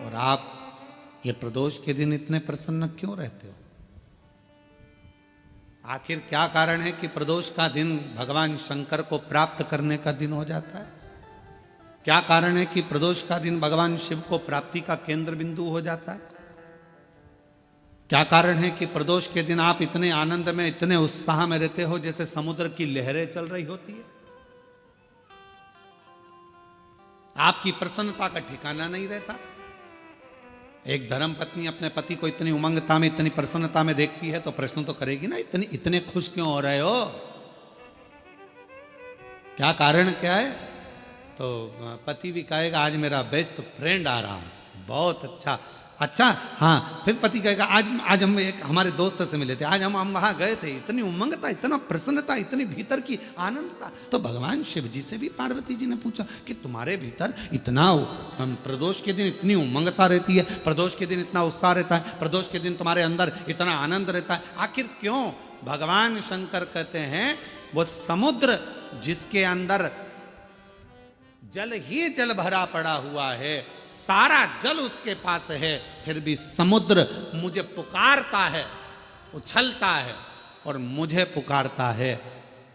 और आप ये प्रदोष के दिन इतने प्रसन्न क्यों रहते हो? आखिर क्या कारण है कि प्रदोष का दिन भगवान शंकर को प्राप्त करने का दिन हो जाता है? क्या कारण है कि प्रदोष का दिन भगवान शिव को प्राप्ति का केंद्र बिंदु हो जाता है? क्या कारण है कि प्रदोष के दिन आप इतने आनंद में, इतने उत्साह में रहते हो जैसे समुद्र की लहरें चल रही होती है? आपकी प्रसन्नता का ठिकाना नहीं रहता। एक धर्म पत्नी अपने पति को इतनी उमंगता में, इतनी प्रसन्नता में देखती है तो प्रश्न तो करेगी ना, इतने खुश क्यों हो रहे हो? क्या कारण क्या है? तो पति भी कहेगा आज मेरा बेस्ट फ्रेंड आ रहा है, बहुत अच्छा। अच्छा, हाँ, फिर पति कहेगा आज हम एक हमारे दोस्त से मिले थे, आज हम वहां गए थे, इतनी उमंगता, इतना प्रसन्नता, इतनी भीतर की आनंदता। तो भगवान शिव जी से भी पार्वती जी ने पूछा कि तुम्हारे भीतर इतना प्रदोष के दिन इतनी उमंगता रहती है, प्रदोष के दिन इतना उत्साह रहता है, प्रदोष के दिन तुम्हारे अंदर इतना आनंद रहता है, आखिर क्यों? भगवान शंकर कहते हैं वो समुद्र जिसके अंदर जल ही जल भरा पड़ा हुआ है, सारा जल उसके पास है, फिर भी समुद्र मुझे पुकारता है, उछलता है और मुझे पुकारता है,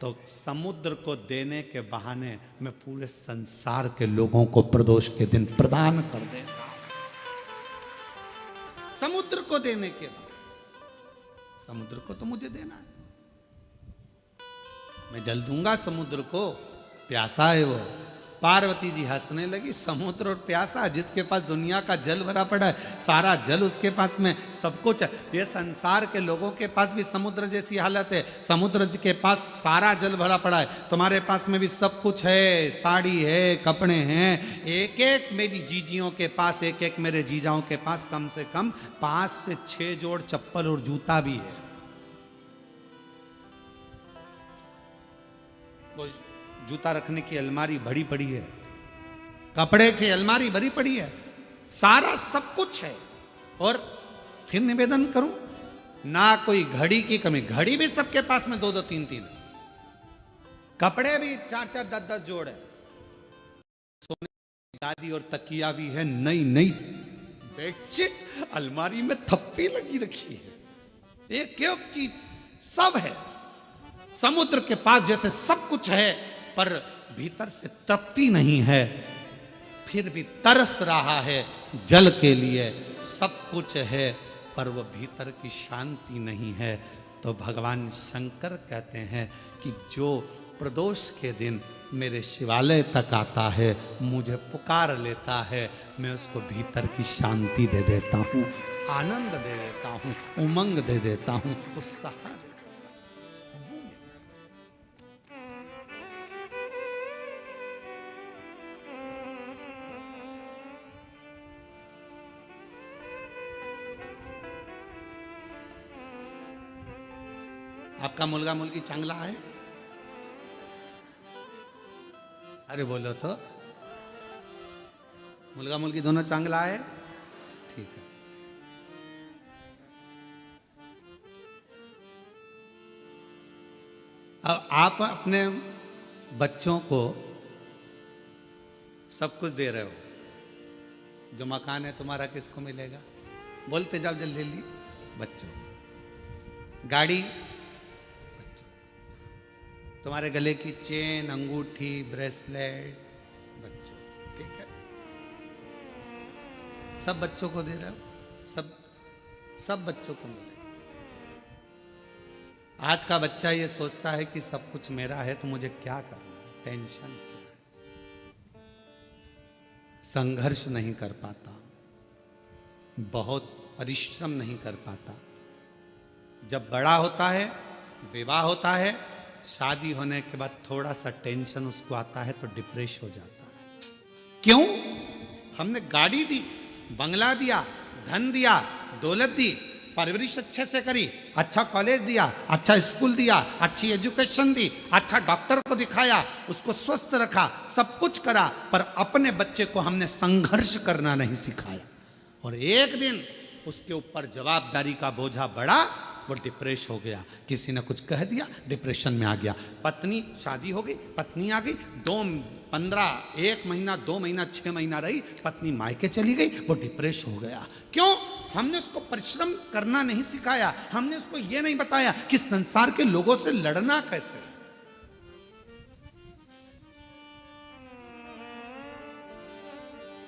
तो समुद्र को देने के बहाने मैं पूरे संसार के लोगों को प्रदोष के दिन प्रदान कर देता हूं। समुद्र को देने के बाद समुद्र को तो मुझे देना है, मैं जल दूंगा समुद्र को, प्यासा है वो। पार्वती जी हंसने लगी, समुद्र और प्यासा, जिसके पास दुनिया का जल भरा पड़ा है, सारा जल उसके पास में, सब कुछ। ये संसार के लोगों के पास भी समुद्र जैसी हालत है, समुद्र के पास सारा जल भरा पड़ा है, तुम्हारे पास में भी सब कुछ है, साड़ी है, कपड़े हैं, एक एक मेरी जीजियों के पास, एक एक मेरे जीजाओं के पास कम से कम 5 से 6 जोड़ चप्पल और जूता भी है। जूता रखने की अलमारी भरी पड़ी है, कपड़े की अलमारी भरी पड़ी है, सारा सब कुछ है। और फिर निवेदन करूं, ना कोई घड़ी की कमी, घड़ी भी सबके पास में 2-2 3-3 है, कपड़े भी 4-4 10-10 जोड़ है, सोने की गादी और तकिया भी है, नई नई बेडशीट अलमारी में थप्पी लगी रखी है, एक एक चीज सब है। समुद्र के पास जैसे सब कुछ है पर भीतर से तृप्ति नहीं है, फिर भी तरस रहा है जल के लिए, सब कुछ है पर वो भीतर की शांति नहीं है। तो भगवान शंकर कहते हैं कि जो प्रदोष के दिन मेरे शिवालय तक आता है, मुझे पुकार लेता है, मैं उसको भीतर की शांति दे देता हूँ, आनंद दे देता हूँ, उमंग दे देता हूँ, उत्साह। आपका मुलगा मुलगी चांगला आहे? अरे बोलो तो, मुलगा मुलगी दोनों चांगला आहे? ठीक है। अब आप अपने बच्चों को सब कुछ दे रहे हो, जो मकान है तुम्हारा किसको मिलेगा? बोलते जाओ जल्दी जल्दी। बच्चों, गाड़ी, तुम्हारे गले की चेन, अंगूठी, ब्रेसलेट, बच्चों, ठीक है, सब बच्चों को दे रहे हो, सब बच्चों को मिले। आज का बच्चा ये सोचता है कि सब कुछ मेरा है तो मुझे क्या करना है, टेंशन क्या है, संघर्ष नहीं कर पाता, बहुत परिश्रम नहीं कर पाता। जब बड़ा होता है, विवाह होता है, शादी होने के बाद थोड़ा सा टेंशन उसको आता है तो डिप्रेस हो जाता है। क्यों? हमने गाड़ी दी, बंगला दिया, धन दिया, दौलत दी, परवरिश अच्छे से करी, अच्छा कॉलेज दिया, अच्छा स्कूल दिया, अच्छी एजुकेशन दी, अच्छा डॉक्टर को दिखाया, उसको स्वस्थ रखा, सब कुछ करा, पर अपने बच्चे को हमने संघर्ष करना नहीं सिखाया। और एक दिन उसके ऊपर जवाबदारी का बोझा बढ़ा, वो डिप्रेस हो गया, किसी ने कुछ कह दिया, डिप्रेशन में आ गया। पत्नी, शादी हो गई, पत्नी आ गई, 1 महीना, 2 महीना, 6 महीना रही, पत्नी मायके चली गई, वो डिप्रेस हो गया। क्यों? हमने उसको परिश्रम करना नहीं सिखाया, हमने उसको ये नहीं बताया कि संसार के लोगों से लड़ना कैसे।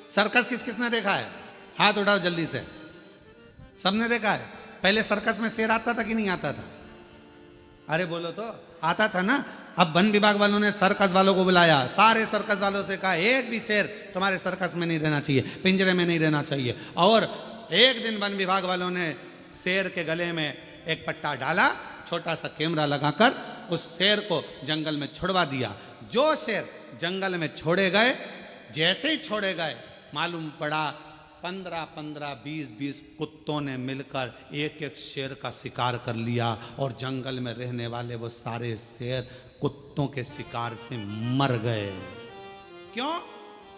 सर्कस किस किसने देखा है? हाथ उठाओ जल्दी से। सबने देखा है। पहले सर्कस में शेर आता था कि नहीं आता था? अरे बोलो तो, आता था ना। अब वन विभाग वालों ने सर्कस वालों को बुलाया, सारे सर्कस वालों से कहा एक भी शेर तुम्हारे सर्कस में नहीं रहना चाहिए, पिंजरे में नहीं रहना चाहिए। और एक दिन वन विभाग वालों ने शेर के गले में एक पट्टा डाला, छोटा सा कैमरा लगाकर उस शेर को जंगल में छुड़वा दिया। जो शेर जंगल में छोड़े गए, जैसे ही छोड़े गए, मालूम पड़ा 15-15, 20-20 कुत्तों ने मिलकर एक एक शेर का शिकार कर लिया और जंगल में रहने वाले वो सारे शेर कुत्तों के शिकार से मर गए। क्यों?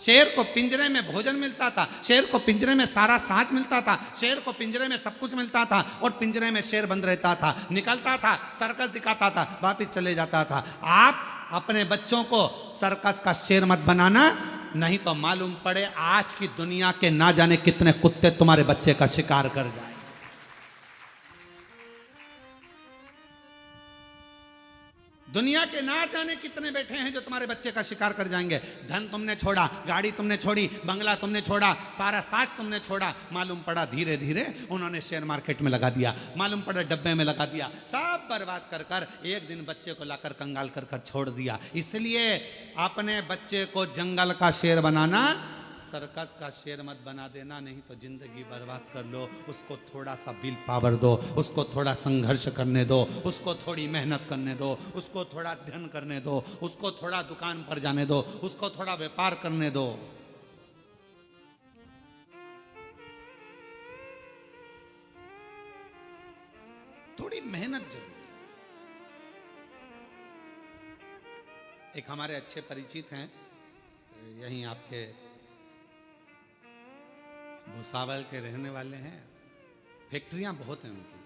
शेर को पिंजरे में भोजन मिलता था, शेर को पिंजरे में सारा साज मिलता था, शेर को पिंजरे में सब कुछ मिलता था, और पिंजरे में शेर बंद रहता था, निकलता था, सर्कस दिखाता था, वापिस चले जाता था। आप अपने बच्चों को सर्कस का शेर मत बनाना, नहीं तो मालूम पड़े आज की दुनिया के ना जाने कितने कुत्ते तुम्हारे बच्चे का शिकार कर जाए। दुनिया के ना जाने कितने बैठे हैं जो तुम्हारे बच्चे का शिकार कर जाएंगे। धन तुमने छोड़ा, गाड़ी तुमने छोड़ी, बंगला तुमने छोड़ा, सारा साज तुमने छोड़ा, मालूम पड़ा धीरे धीरे उन्होंने शेयर मार्केट में लगा दिया, मालूम पड़ा डब्बे में लगा दिया, सब बर्बाद कर कर एक दिन बच्चे को लाकर कंगाल कर कर छोड़ दिया। इसलिए अपने बच्चे को जंगल का शेर बनाना, सर्कस का शेर मत बना देना, नहीं तो जिंदगी बर्बाद कर लो। उसको थोड़ा सा विल पावर दो, उसको थोड़ा संघर्ष करने दो, उसको थोड़ी मेहनत करने दो, उसको थोड़ा अध्ययन करने दो, उसको थोड़ा दुकान पर जाने दो, उसको थोड़ा व्यापार करने दो। थोड़ी मेहनत जरूर। एक हमारे अच्छे परिचित हैं, यहीं आपके भुसावल के रहने वाले हैं, फैक्ट्रियां बहुत हैं उनकी,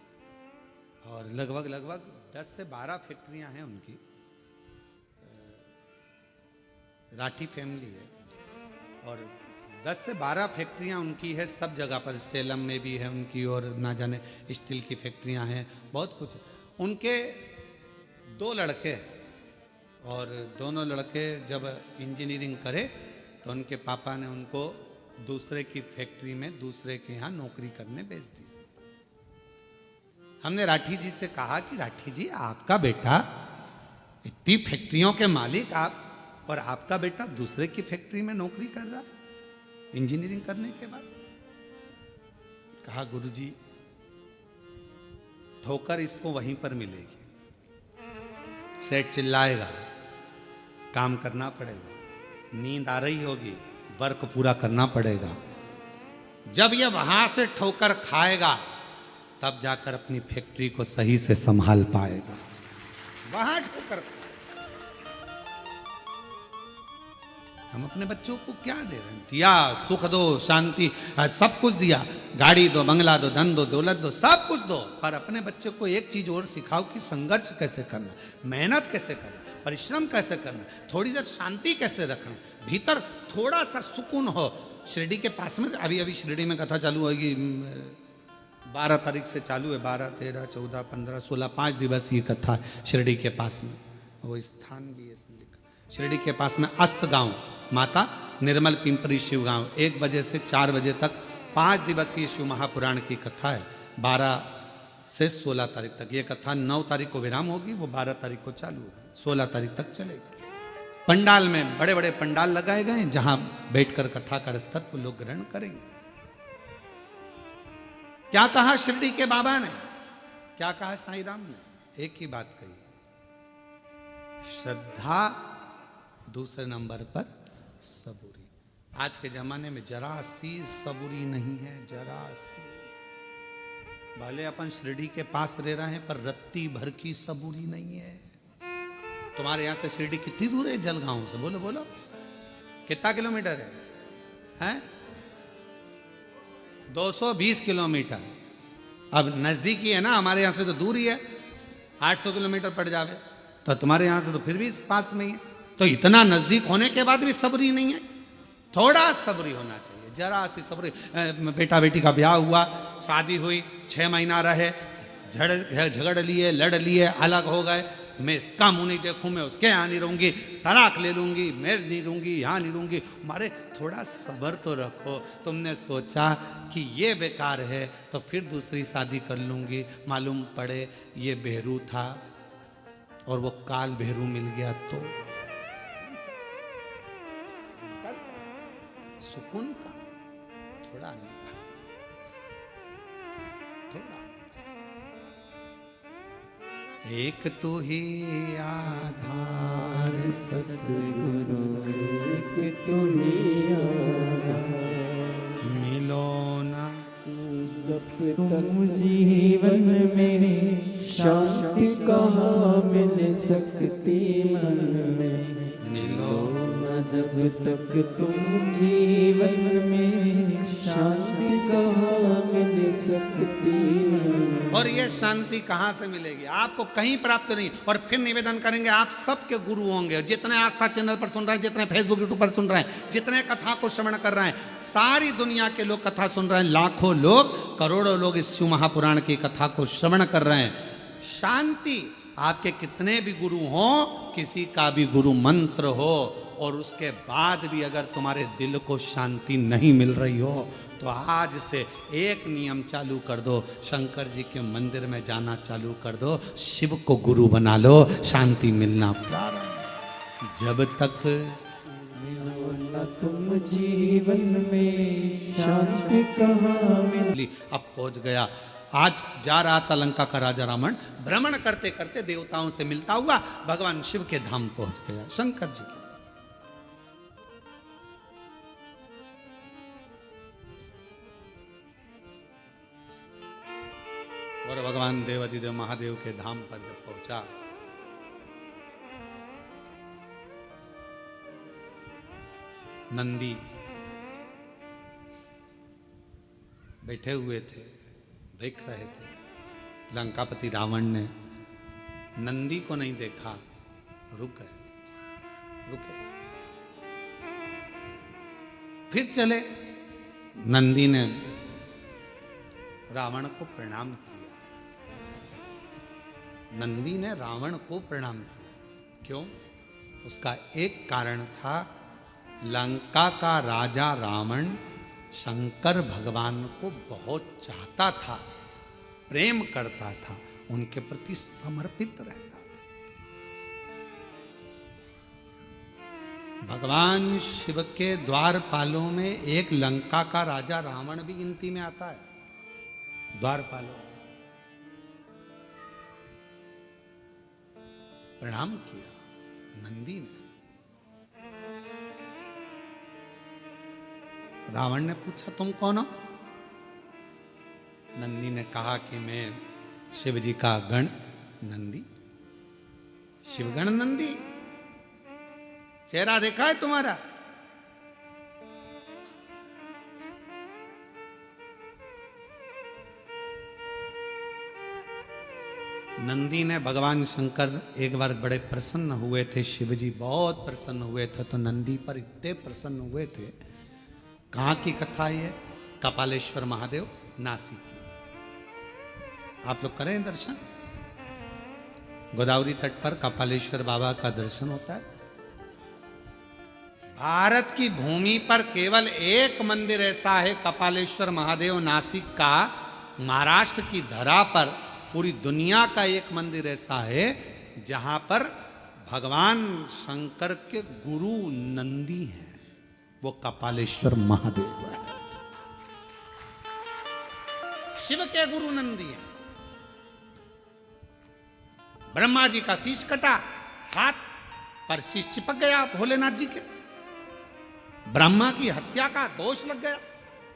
और लगभग 10 से 12 फैक्ट्रियां हैं उनकी। राठी फैमिली है और 10 से 12 फैक्ट्रियां उनकी है सब जगह पर। सेलम में भी है उनकी, और ना जाने स्टील की फैक्ट्रियां हैं, बहुत कुछ। उनके 2 लड़के, और दोनों लड़के जब इंजीनियरिंग करे तो उनके पापा ने उनको दूसरे की फैक्ट्री में दूसरे के यहाँ नौकरी करने भेज दी। हमने राठी जी से कहा कि राठी जी, आपका बेटा इतनी फैक्ट्रियों के मालिक आप, और आपका बेटा दूसरे की फैक्ट्री में नौकरी कर रहा इंजीनियरिंग करने के बाद। कहा गुरुजी, ठोकर इसको वहीं पर मिलेगी, सेठ चिल्लाएगा, काम करना पड़ेगा, नींद आ रही होगी, वर्क पूरा करना पड़ेगा। जब ये वहां से ठोकर खाएगा तब जाकर अपनी फैक्ट्री को सही से संभाल पाएगा। वहां ठोकर। हम अपने बच्चों को क्या दे रहे हैं? दिया, सुख दो, शांति, सब कुछ दिया, गाड़ी दो, बंगला दो, धन दो, दौलत दो, सब कुछ दो, पर अपने बच्चे को एक चीज और सिखाओ कि संघर्ष कैसे करना, मेहनत कैसे करना, परिश्रम कैसे करना, थोड़ी देर शांति कैसे रखना, भीतर थोड़ा सा सुकून हो। शिरडी के पास में अभी शिरडी में कथा चालू होगी, 12 तारीख से चालू है, 12, 13, 14, 15, 16, 5 दिवस ये कथा शिरडी के पास में। वो स्थान भी है शिरडी के पास में, अस्त गांव, माता निर्मल पिंपरी शिव गांव। 1 बजे से 4 बजे तक 5 दिवसीय शिव महापुराण की कथा है। 12 से 16 तारीख तक ये कथा, 9 तारीख को विराम होगी, वो 12 तारीख को चालू होगी, 16 तारीख तक चलेगी। पंडाल में बड़े बड़े पंडाल लगाए गए हैं जहां बैठकर कथा का तत्व लोग ग्रहण करेंगे। क्या कहा शिरडी के बाबा ने, क्या कहा साईं राम ने? एक ही बात कही, श्रद्धा, दूसरे नंबर पर सबूरी। आज के जमाने में जरा सी सबूरी नहीं है, जरा सी। भले अपन शिरडी के पास रह रहे हैं पर रत्ती भर की सबूरी नहीं है। तुम्हारे यहां से शिरडी कितनी दूर है? जलगांव से बोलो बोलो कितना किलोमीटर है? हैं 220 किलोमीटर। अब नजदीकी है ना, हमारे यहां से तो दूर ही है, 800 किलोमीटर पड़ जावे। तो तुम्हारे यहां से तो फिर भी पास में ही है। तो इतना नजदीक होने के बाद भी सबरी नहीं है। थोड़ा सबरी होना चाहिए, जरा सी सबरी। बेटा बेटी का ब्याह हुआ, शादी हुई, 6 महीना रहे, झगड़ लिए, लड़ लिए, अलग हो गए। मैं इसका मुंह नहीं देखूं, मैं उसके यहाँ नहीं रहूंगी, तलाक ले लूंगी, मैं नहीं रहूंगी, यहाँ नहीं रहूंगी। हमारे थोड़ा सब्र तो रखो। तुमने सोचा कि ये बेकार है तो फिर दूसरी शादी कर लूंगी, मालूम पड़े ये बेहरू था और वो काल बेहरू मिल गया तो सुकून का थोड़ा नहीं, थोड़ा। एक तो ही आधार सतगुरु, एक तो ही आधार, मिलो ना जब तक जीवन में शांति कहाँ मिल सकती मन में। मिलो ना जब तक तुम जीवन में शांति कहाँ मिल सकती। और ये शांति कहाँ से मिलेगी? आपको कहीं प्राप्त नहीं। और फिर निवेदन करेंगे, आप सबके गुरु होंगे, जितने आस्था चैनल पर सुन रहे हैं, जितने फेसबुक यूट्यूब पर सुन रहे हैं, जितने कथा को श्रवण कर रहे हैं, सारी दुनिया के लोग कथा सुन रहे हैं, लाखों लोग, करोड़ों लोग इस शिव महापुराण की कथा को श्रवण कर रहे हैं। शांति, आपके कितने भी गुरु हो, किसी का भी गुरु मंत्र हो, और उसके बाद भी अगर तुम्हारे दिल को शांति नहीं मिल रही हो, तो आज से एक नियम चालू कर दो, शंकर जी के मंदिर में जाना चालू कर दो, शिव को गुरु बना लो, शांति मिलना प्रारंभ। जब तक तुम जीवन में शांति कहाँ मिली। अब पहुंच गया। आज जा रहा था लंका का राजा रावण, भ्रमण करते करते देवताओं से मिलता हुआ भगवान शिव के धाम पहुंच गया, शंकर जी के। और भगवान देवाधिदेव महादेव के धाम पर जब पहुंचा, नंदी बैठे हुए थे, देख रहे थे। लंकापति रावण ने नंदी को नहीं देखा, रुके। फिर चले। नंदी ने रावण को प्रणाम किया। नंदी ने रावण को प्रणाम किया। क्यों? उसका एक कारण था, लंका का राजा रावण शंकर भगवान को बहुत चाहता था, प्रेम करता था, उनके प्रति समर्पित रहता था। भगवान शिव के द्वारपालों में एक लंका का राजा रावण भी गिनती में आता है। द्वारपालों प्रणाम किया नंदी ने। रावण ने पूछा, तुम कौन हो? नंदी ने कहा कि मैं शिव जी का गण नंदी, शिवगण नंदी। चेहरा देखा है तुम्हारा? नंदी ने, भगवान शंकर एक बार बड़े प्रसन्न हुए थे, शिवजी बहुत प्रसन्न हुए थे, तो नंदी पर इतने प्रसन्न हुए थे। कहाँ की कथा ये? कपालेश्वर महादेव, नासिक की। आप लोग करें दर्शन, गोदावरी तट पर कपालेश्वर बाबा का दर्शन होता है। भारत की भूमि पर केवल एक मंदिर ऐसा है, कपालेश्वर महादेव नासिक का। महाराष्ट्र की धरा पर पूरी दुनिया का एक मंदिर ऐसा है जहां पर भगवान शंकर के गुरु नंदी हैं, वो कपालेश्वर महादेव है। शिव के गुरु नंदी हैं। ब्रह्मा जी का शीश कटा, हाथ पर शीश चिपक गया भोलेनाथ जी के, ब्रह्मा की हत्या का दोष लग गया,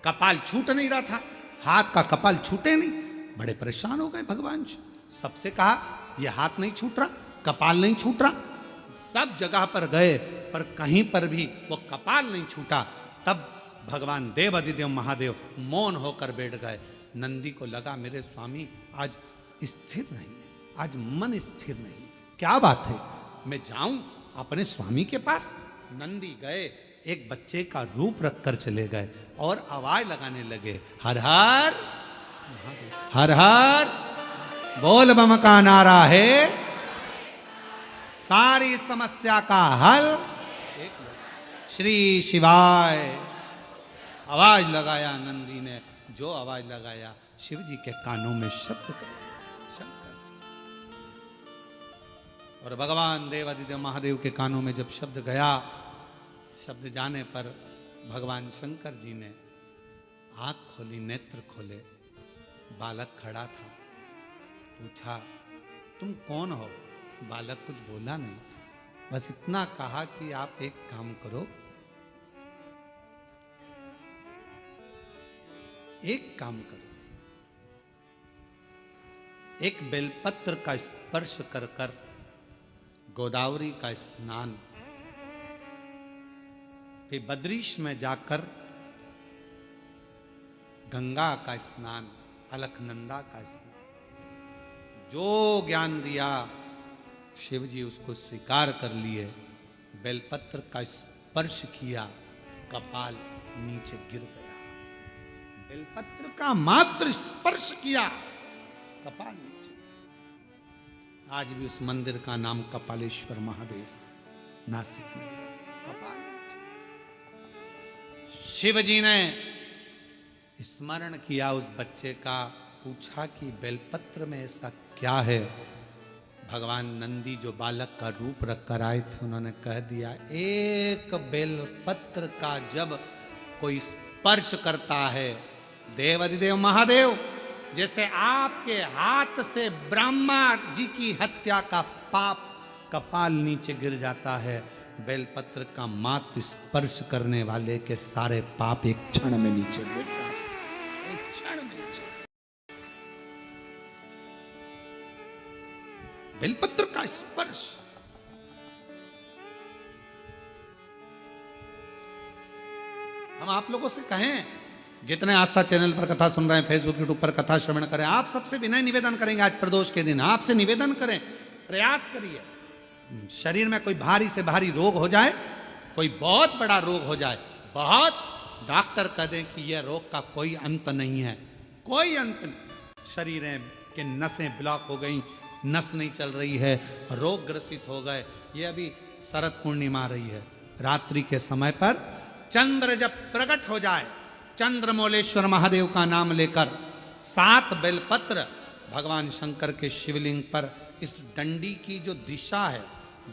कपाल छूट नहीं रहा था, हाथ का कपाल छूटे नहीं, बड़े परेशान हो गए भगवान जी। सबसे कहा यह हाथ नहीं छूट रहा, कपाल नहीं छूट रहा, सब जगह पर गए पर कहीं पर भी वो कपाल नहीं छूटा। तब भगवान देवाधिदेव महादेव मौन होकर बैठ गए। नंदी को लगा मेरे स्वामी आज स्थिर नहीं है, आज मन स्थिर नहीं, क्या बात है, मैं जाऊं अपने स्वामी के पास। नंदी गए, एक बच्चे का रूप रखकर चले गए और आवाज लगाने लगे, हर हर हर हर बोल बम का नारा है सारी समस्या का हल, श्री शिवाय। आवाज लगाया नंदी ने, जो आवाज लगाया शिव जी के कानों में शब्द गया, शंकर जी। और भगवान देवाधिदेव महादेव के कानों में जब शब्द गया, शब्द जाने पर भगवान शंकर जी ने आंख खोली, नेत्र खोले, बालक खड़ा था, पूछा तुम कौन हो? बालक कुछ बोला नहीं, बस इतना कहा कि आप एक काम करो, एक काम करो, एक बेलपत्र का स्पर्श कर कर गोदावरी का स्नान, फिर बद्रीश में जाकर गंगा का स्नान, अलकनंदा का स्नान, जो ज्ञान दिया शिव जी उसको स्वीकार कर लिए। बेलपत्र का स्पर्श किया, कपाल नीचे गिर गया। बेलपत्र का मात्र स्पर्श किया, कपाल नीचे। आज भी उस मंदिर का नाम कपालेश्वर महादेव नासिक में, कपाल नीचे। शिव जी ने स्मरण किया उस बच्चे का, पूछा कि बेलपत्र में ऐसा क्या है? भगवान नंदी जो बालक का रूप रखकर आए थे, उन्होंने कह दिया, एक बेलपत्र का जब कोई स्पर्श करता है, देवाधिदेव महादेव जैसे आपके हाथ से ब्रह्मा जी की हत्या का पाप कपाल नीचे गिर जाता है, बेलपत्र का मात्र स्पर्श करने वाले के सारे पाप एक क्षण में नीचे गिर जाते हैं, एक क्षण में नीचे। बेलपत्र का स्पर्श। हम आप लोगों से कहें, जितने आस्था चैनल पर कथा सुन रहे हैं, फेसबुक यूट्यूब पर कथा श्रवण करें, आप सबसे विनय निवेदन करेंगे, आज प्रदोष के दिन आपसे निवेदन करें, प्रयास करिए, शरीर में कोई भारी से भारी रोग हो जाए, कोई बहुत बड़ा रोग हो जाए, बहुत, डॉक्टर कह दें कि यह रोग का कोई अंत नहीं है, कोई अंत नहीं, शरीर के नसें ब्लॉक हो गई, नस नहीं चल रही है, रोग ग्रसित हो गए। ये अभी शरद पूर्णिमा रही है, रात्रि के समय पर चंद्र जब प्रकट हो जाए, चंद्रमौलेश्वर महादेव का नाम लेकर 7 बेलपत्र भगवान शंकर के शिवलिंग पर, इस डंडी की जो दिशा है,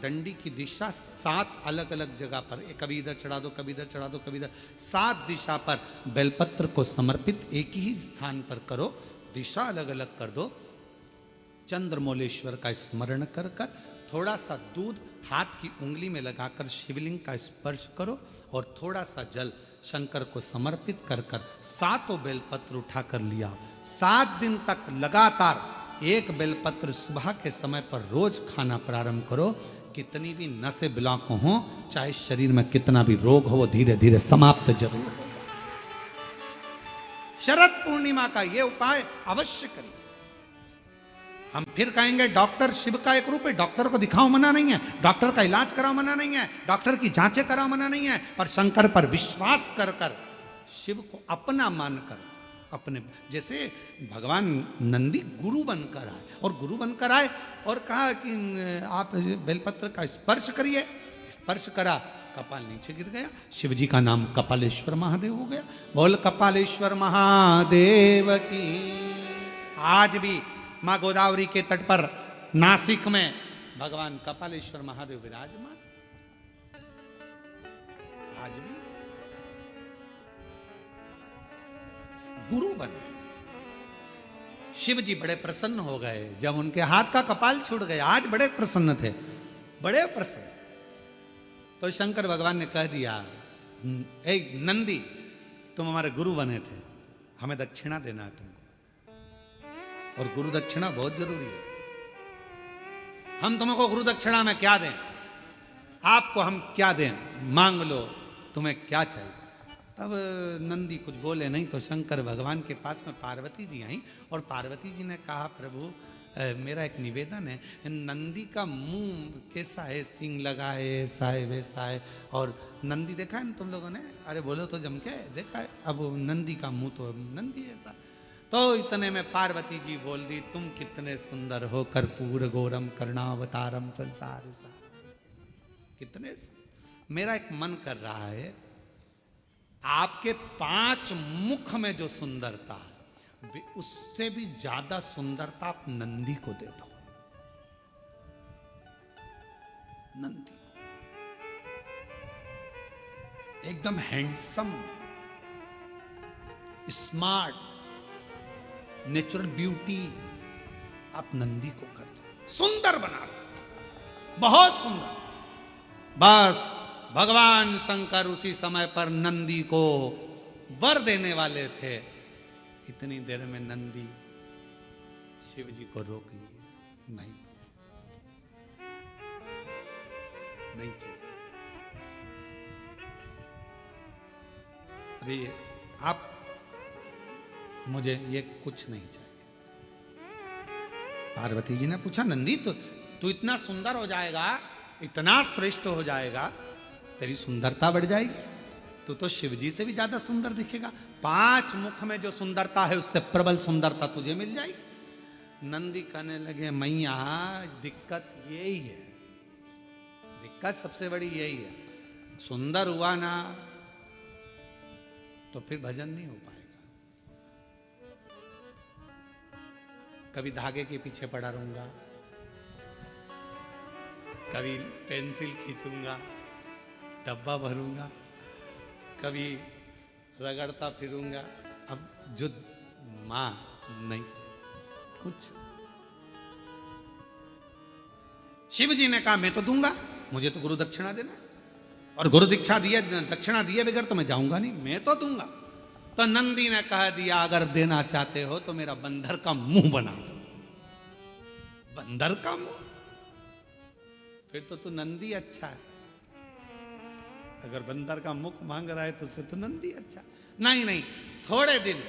डंडी की दिशा 7 अलग अलग जगह पर, कभी इधर चढ़ा दो, कभी इधर चढ़ा दो, कभी इधर, 7 दिशा पर बेलपत्र को समर्पित एक ही स्थान पर करो, दिशा अलग अलग कर दो, चंद्रमौलेश्वर का स्मरण कर कर थोड़ा सा दूध हाथ की उंगली में लगाकर शिवलिंग का स्पर्श करो और थोड़ा सा जल शंकर को समर्पित कर कर 7 बेलपत्र उठा कर लिया। 7 दिन तक लगातार एक बेलपत्र सुबह के समय पर रोज खाना प्रारंभ करो। कितनी भी नसें ब्लॉक हो, चाहे शरीर में कितना भी रोग हो, वो धीरे धीरे समाप्त जरूर होगा। शरद पूर्णिमा का ये उपाय अवश्य करिए। हम फिर कहेंगे डॉक्टर शिव का एक रूप है, डॉक्टर को दिखाओ मना नहीं है, डॉक्टर का इलाज कराओ मना नहीं है, डॉक्टर की जांचें कराओ मना नहीं है, पर शंकर पर विश्वास कर कर शिव को अपना मानकर, अपने जैसे भगवान नंदी गुरु बनकर आए, और गुरु बनकर आए और कहा कि आप बेलपत्र का स्पर्श करिए, स्पर्श करा, कपाल नीचे गिर गया, शिव जी का नाम कपालेश्वर महादेव हो गया। बोल कपालेश्वर महादेव की। आज भी माँ गोदावरी के तट पर नासिक में भगवान कपालेश्वर महादेव विराजमान, आज भी गुरु बने। शिव जी बड़े प्रसन्न हो गए जब उनके हाथ का कपाल छूट गया, आज बड़े प्रसन्न थे, बड़े प्रसन्न। तो शंकर भगवान ने कह दिया, ए नंदी, तुम हमारे गुरु बने थे, हमें दक्षिणा देना है तुमको, और गुरु दक्षिणा बहुत जरूरी है। हम तुमको गुरु दक्षिणा में क्या दें, आपको हम क्या दें, मांग लो, तुम्हें क्या चाहिए। तब नंदी कुछ बोले नहीं, तो शंकर भगवान के पास में पार्वती जी आई, और पार्वती जी ने कहा, प्रभु मेरा एक निवेदन है, नंदी का मुंह कैसा है, सींग लगा है, ऐसा है वैसा है, और नंदी देखा है ना तुम लोगों ने, अरे बोलो तो जम के देखा है, अब नंदी का मुंह तो नंदी ऐसा। तो इतने में पार्वती जी बोल दी, तुम कितने सुंदर हो, कर्पूर गौरम कर्णावतारम संसार सा, कितने। मेरा एक मन कर रहा है, आपके 5 मुख में जो सुंदरता है, उससे भी ज्यादा सुंदरता आप नंदी को दे दो। नंदी एकदम हैंडसम, स्मार्ट, नेचुरल ब्यूटी आप नंदी को कर दो, सुंदर बना दो, बहुत सुंदर। बस भगवान शंकर उसी समय पर नंदी को वर देने वाले थे, इतनी देर में नंदी शिव जी को रोक लिए, नहीं चाहिए। अरे आप, मुझे ये कुछ नहीं चाहिए। पार्वती जी ने पूछा, नंदी तू इतना सुंदर हो जाएगा, इतना श्रेष्ठ हो जाएगा, तेरी सुंदरता बढ़ जाएगी, तू तो शिव जी से भी ज्यादा सुंदर दिखेगा, 5 मुख में जो सुंदरता है उससे प्रबल सुंदरता तुझे मिल जाएगी। नंदी कहने लगे, मैया दिक्कत यही है, दिक्कत सबसे बड़ी यही है, सुंदर हुआ ना तो फिर भजन नहीं हो पाएगा, कभी धागे के पीछे पड़ा रहूंगा, कभी पेंसिल खींचूंगा, डब्बा भरूंगा, कभी रगड़ता फिरूंगा। अब जो मां नहीं कुछ। शिव जी ने कहा, मैं तो दूंगा, मुझे तो गुरु दक्षिणा देना, और गुरु दीक्षा दिए, दक्षिणा दिए बगैर तो मैं जाऊंगा नहीं, मैं तो दूंगा। तो नंदी ने कह दिया, अगर देना चाहते हो तो मेरा बंदर का मुंह बना दो। बंदर का मुंह, फिर तो तू नंदी अच्छा है, अगर बंदर का मुख मांग रहा है तो उसे तो नंदी अच्छा। नहीं, थोड़े दिन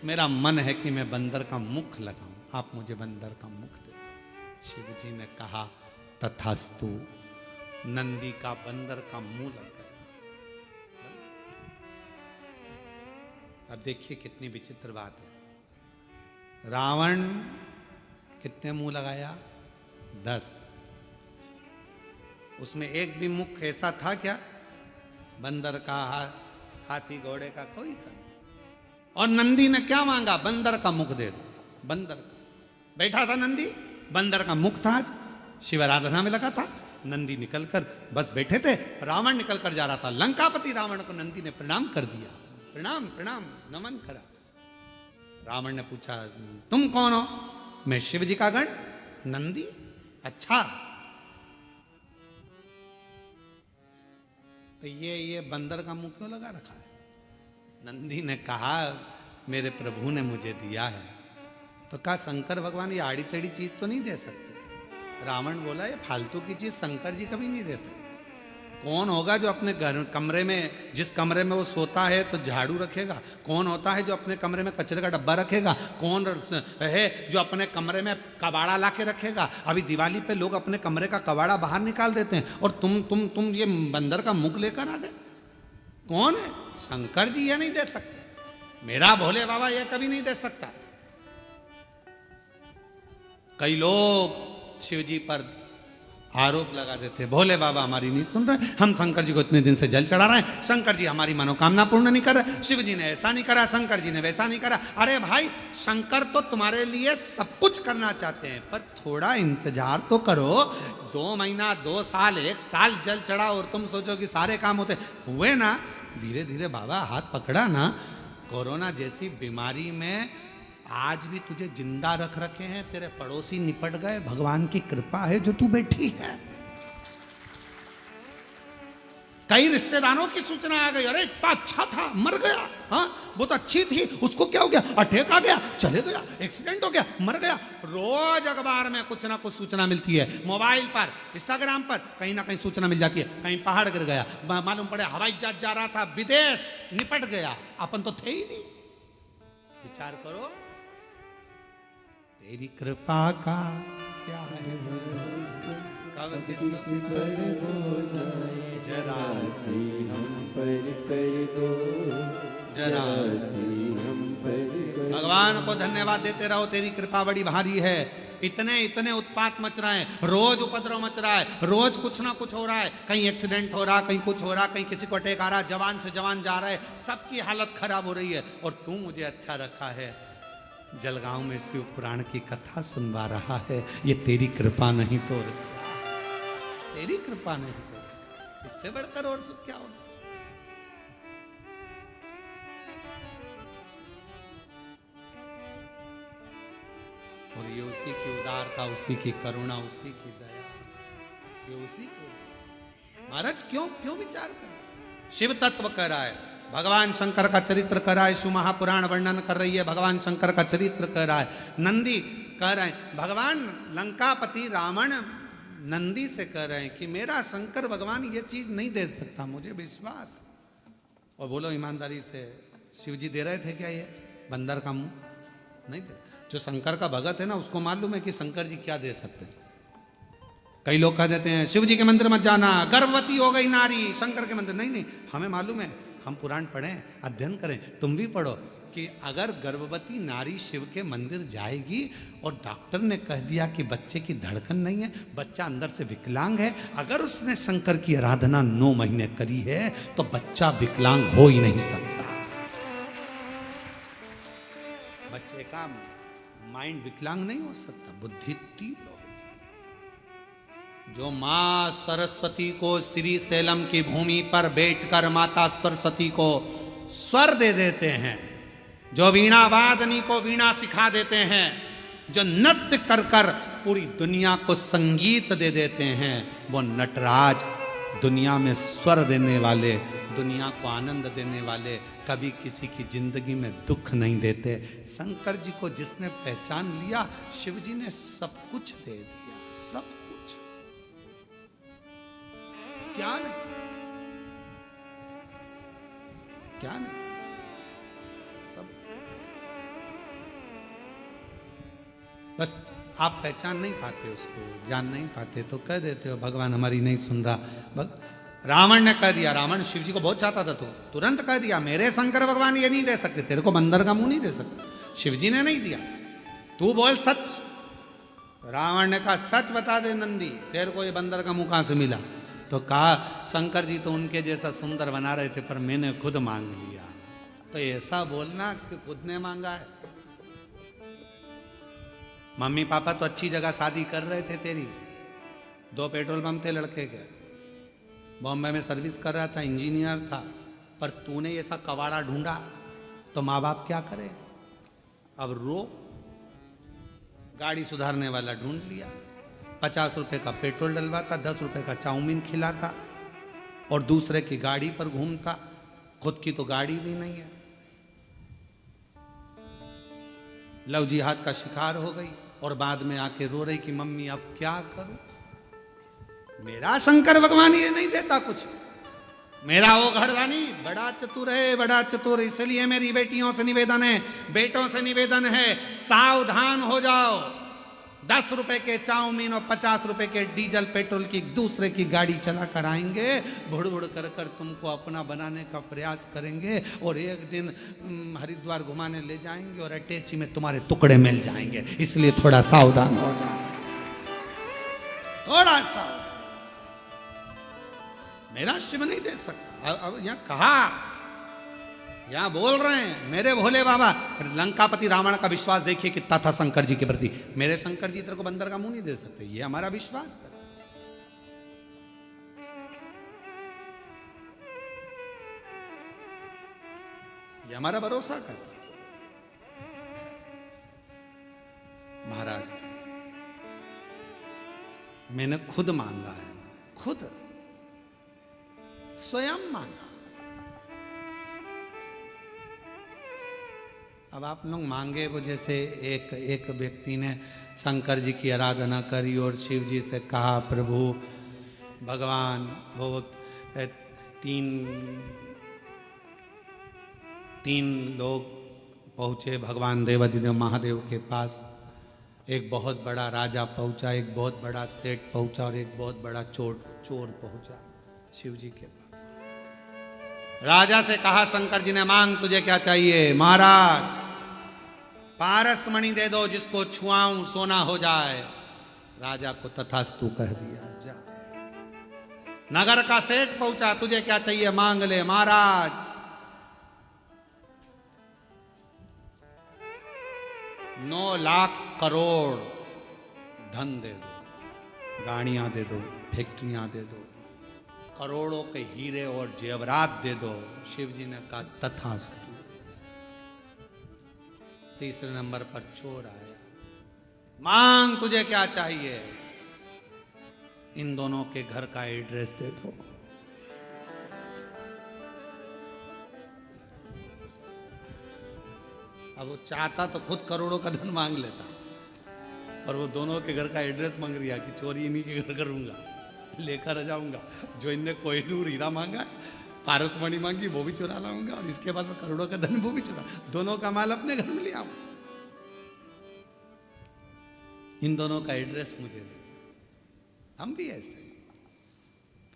मेरा मन है कि मैं बंदर का मुख लगाऊं, आप मुझे बंदर का मुख दे दो। शिव जी ने कहा, तथास्तु। नंदी का बंदर का मुंह लग गया। अब देखिए कितनी विचित्र बात है। रावण कितने मुंह लगाया? 10। उसमें एक भी मुख ऐसा था क्या? बंदर का, हाथी घोड़े का कोई का नहीं। और नंदी ने क्या मांगा? बंदर का मुख दे दो। बंदर का बैठा था नंदी, बंदर का मुख था, आज शिव आराधना में लगा था। नंदी निकलकर बस बैठे थे, रावण निकलकर जा रहा था। लंकापति रावण को नंदी ने प्रणाम कर दिया, प्रणाम प्रणाम नमन करा। रावण ने पूछा, तुम कौन हो? मैं शिव जी का गण नंदी। अच्छा, तो ये बंदर का मुंह क्यों लगा रखा है? नंदी ने कहा, मेरे प्रभु ने मुझे दिया है। तो कहा, शंकर भगवान ये आड़ी टेढ़ी चीज तो नहीं दे सकते? रावण बोला, ये फालतू की चीज शंकर जी कभी नहीं देते। कौन होगा जो अपने घर कमरे में, जिस कमरे में वो सोता है तो झाड़ू रखेगा? कौन होता है जो अपने कमरे में कचरे का डब्बा रखेगा? कौन है जो अपने कमरे में कबाड़ा ला के रखेगा? अभी दिवाली पे लोग अपने कमरे का कबाड़ा बाहर निकाल देते हैं, और तुम ये बंदर का मुख लेकर आ गए। कौन है? शंकर जी ये नहीं दे सकते, मेरा भोले बाबा ये कभी नहीं दे सकता। कई लोग शिव जी पर आरोप लगा देते, भोले बाबा हमारी नहीं सुन रहे, हम शंकर जी को इतने दिन से जल चढ़ा रहे हैं, शंकर जी हमारी मनोकामना पूर्ण नहीं कर रहे, शिव जी ने ऐसा नहीं करा, शंकर जी ने वैसा नहीं करा। अरे भाई, शंकर तो तुम्हारे लिए सब कुछ करना चाहते हैं, पर थोड़ा इंतजार तो करो। 2 महीना, 2 साल, 1 साल जल चढ़ा और तुम सोचो कि सारे काम होते हुए ना? धीरे धीरे बाबा हाथ पकड़ा ना। कोरोना जैसी बीमारी में आज भी तुझे जिंदा रख रखे हैं, तेरे पड़ोसी निपट गए, भगवान की कृपा है जो तू बैठी है। कई रिश्तेदारों की सूचना आ गई, अरे इतना अच्छा था मर गया, हाँ वो तो अच्छी थी उसको क्या हो गया, अटैक आ गया, चले गया, एक्सीडेंट हो गया, मर गया। रोज अखबार में कुछ ना कुछ सूचना मिलती है, मोबाइल पर, इंस्टाग्राम पर कहीं ना कहीं सूचना मिल जाती है, कहीं पहाड़ गिर गया, मालूम पड़े हवाई जहाज जा रहा था विदेश, निपट गया, अपन तो थे ही नहीं। विचार करो, तेरी कृपा का क्या है, कब किसी पर हो जाए जरा सी हम पर कर दो, जरा सी हम पर कर। भगवान को धन्यवाद देते रहो, तेरी कृपा बड़ी भारी है। इतने इतने उत्पात मच रहे हैं, रोज उपद्रव मच रहा है, रोज कुछ ना कुछ हो रहा है, कहीं एक्सीडेंट हो रहा, कहीं कुछ हो रहा, कहीं किसी को अटैक आ रहा, जवान से जवान जा रहा है, सबकी हालत खराब हो रही है। और तू मुझे अच्छा रखा है, जलगांव में शिव पुराण की कथा सुनवा रहा है। ये तेरी कृपा नहीं तो, तेरी कृपा नहीं तो इससे बढ़कर और सुख क्या होगा। और ये उसी की उदारता, उसी की करुणा, उसी की दया, ये उसी को। महाराज क्यों क्यों विचार कर, शिव तत्व कर रहा है, भगवान शंकर का चरित्र कर रहा है, शिव महापुराण वर्णन कर रही है, भगवान शंकर का चरित्र कर रहा है, नंदी कह रहे हैं, भगवान लंकापति रावण नंदी से कह रहे हैं कि मेरा शंकर भगवान ये चीज नहीं दे सकता, मुझे विश्वास। और बोलो ईमानदारी से, शिव जी दे रहे थे क्या ये बंदर का मुंह? नहीं दे। जो शंकर का भगत है ना, उसको मालूम है कि शंकर जी क्या दे सकते हैं। कई लोग कह देते हैं शिव जी के मंदिर मत जाना, गर्भवती हो गई नारी, शंकर के मंदिर। नहीं नहीं, हमें मालूम है, हम पुराण पढ़ें, अध्ययन करें, तुम भी पढ़ो, कि अगर गर्भवती नारी शिव के मंदिर जाएगी और डॉक्टर ने कह दिया कि बच्चे की धड़कन नहीं है, बच्चा अंदर से विकलांग है, अगर उसने शंकर की आराधना 9 महीने करी है तो बच्चा विकलांग हो ही नहीं सकता। बच्चे का माइंड विकलांग नहीं हो सकता, बुद्धि तीव्र हो। जो मां सरस्वती को श्री सैलम की भूमि पर बैठकर माता सरस्वती को स्वर दे देते हैं, जो वीणा वादनी को वीणा सिखा देते हैं, जो नृत्य कर कर पूरी दुनिया को संगीत दे देते हैं, वो नटराज दुनिया में स्वर देने वाले, दुनिया को आनंद देने वाले, कभी किसी की जिंदगी में दुख नहीं देते। शंकर जी को जिसने पहचान लिया, शिव जी ने सब कुछ दे दिया, सब कुछ। क्या नहीं, क्या नहीं, सब। बस आप पहचान नहीं पाते उसको, जान नहीं पाते, तो कह देते हो भगवान हमारी नहीं सुन रहा। रावण ने कह दिया, रावण शिव जी को बहुत चाहता था, तो तुरंत कह दिया मेरे शंकर भगवान ये नहीं दे सकते, तेरे को बंदर का मुंह नहीं दे सकते। शिव जी ने नहीं दिया, तू बोल सच। रावण ने कहा सच बता दे नंदी, तेरे को ये बंदर का मुंह कहां से मिला? तो कहा शंकर जी तो उनके जैसा सुंदर बना रहे थे, पर मैंने खुद मांग लिया। तो ऐसा बोलना कि खुद ने मांगा है। मम्मी पापा तो अच्छी जगह शादी कर रहे थे तेरी, 2 पेट्रोल पंप थे लड़के के, बॉम्बे में सर्विस कर रहा था, इंजीनियर था, पर तूने ऐसा कवाड़ा ढूंढा तो माँ बाप क्या करे? अब रो, गाड़ी सुधारने वाला ढूंढ लिया, 50 रुपए का पेट्रोल डलवाता, 10 रुपए का चाउमीन खिलाता और दूसरे की गाड़ी पर घूमता, खुद की तो गाड़ी भी नहीं है। लव जिहाद का शिकार हो गई और बाद में आके रो रही कि मम्मी अब क्या करूं, मेरा शंकर भगवान ये नहीं देता कुछ, मेरा वो घरवानी बड़ा चतुर है, बड़ा चतुर। इसलिए मेरी बेटियों से निवेदन है, बेटों से निवेदन है, सावधान हो जाओ। 10 रुपए के चाउमीन और 50 रुपए के डीजल पेट्रोल की दूसरे की गाड़ी चला कर आएंगे, बुड़ बुड़ कर कर तुमको अपना बनाने का प्रयास करेंगे और एक दिन हरिद्वार घुमाने ले जाएंगे और अटैची में तुम्हारे टुकड़े मिल जाएंगे। इसलिए थोड़ा सावधान हो जाओ, थोड़ा सा। मेरा शिव नहीं दे सकता। अब यहां कहा, यहां बोल रहे हैं मेरे भोले बाबा। लंकापति रावण का विश्वास देखिए कितना था शंकर जी के प्रति। मेरे शंकर जी तेरे को बंदर का मुंह नहीं दे सकते, ये हमारा विश्वास कर, ये हमारा भरोसा कर। महाराज मैंने खुद मांगा है, खुद स्वयं मांगा। अब आप लोग मांगे वो, जैसे एक व्यक्ति ने शंकर जी की आराधना करी और शिव जी से कहा, प्रभु भगवान, वो तीन लोग पहुँचे भगवान देवाधिदेव महादेव के पास। एक बहुत बड़ा राजा पहुँचा, एक बहुत बड़ा सेठ पहुँचा और एक बहुत बड़ा चोर पहुँचा शिव जी के पास। राजा से कहा शंकर जी ने, मांग तुझे क्या चाहिए? महाराज पारस मणि दे दो, जिसको छुआऊं सोना हो जाए। राजा को तथास्तु कह दिया, जा। नगर का सेठ पहुंचा, तुझे क्या चाहिए? मांग ले। महाराज 9 लाख करोड़ धन दे दो, गाड़ियां दे दो, फैक्ट्रियां दे दो, करोड़ों के हीरे और जेवरात दे दो। शिव जी ने कहा तथास्तु। तीसरे नंबर पर चोर आया, मांग तुझे क्या चाहिए? इन दोनों के घर का एड्रेस दे दो। अब वो चाहता तो खुद करोड़ों का धन मांग लेता, और वो दोनों के घर का एड्रेस मांग रिया कि चोरी इन्हीं के घर करूंगा, लेकर जाऊंगा। जो इनने कोहिनूर हीरा मांगा, पारस मणि मांगी, वो भी चुरा लाऊंगा, और इसके पास करोड़ों का धन वो भी चुरा। दोनों का माल अपने घर में ले आऊं। इन दोनों का एड्रेस मुझे दे। हम भी ऐसे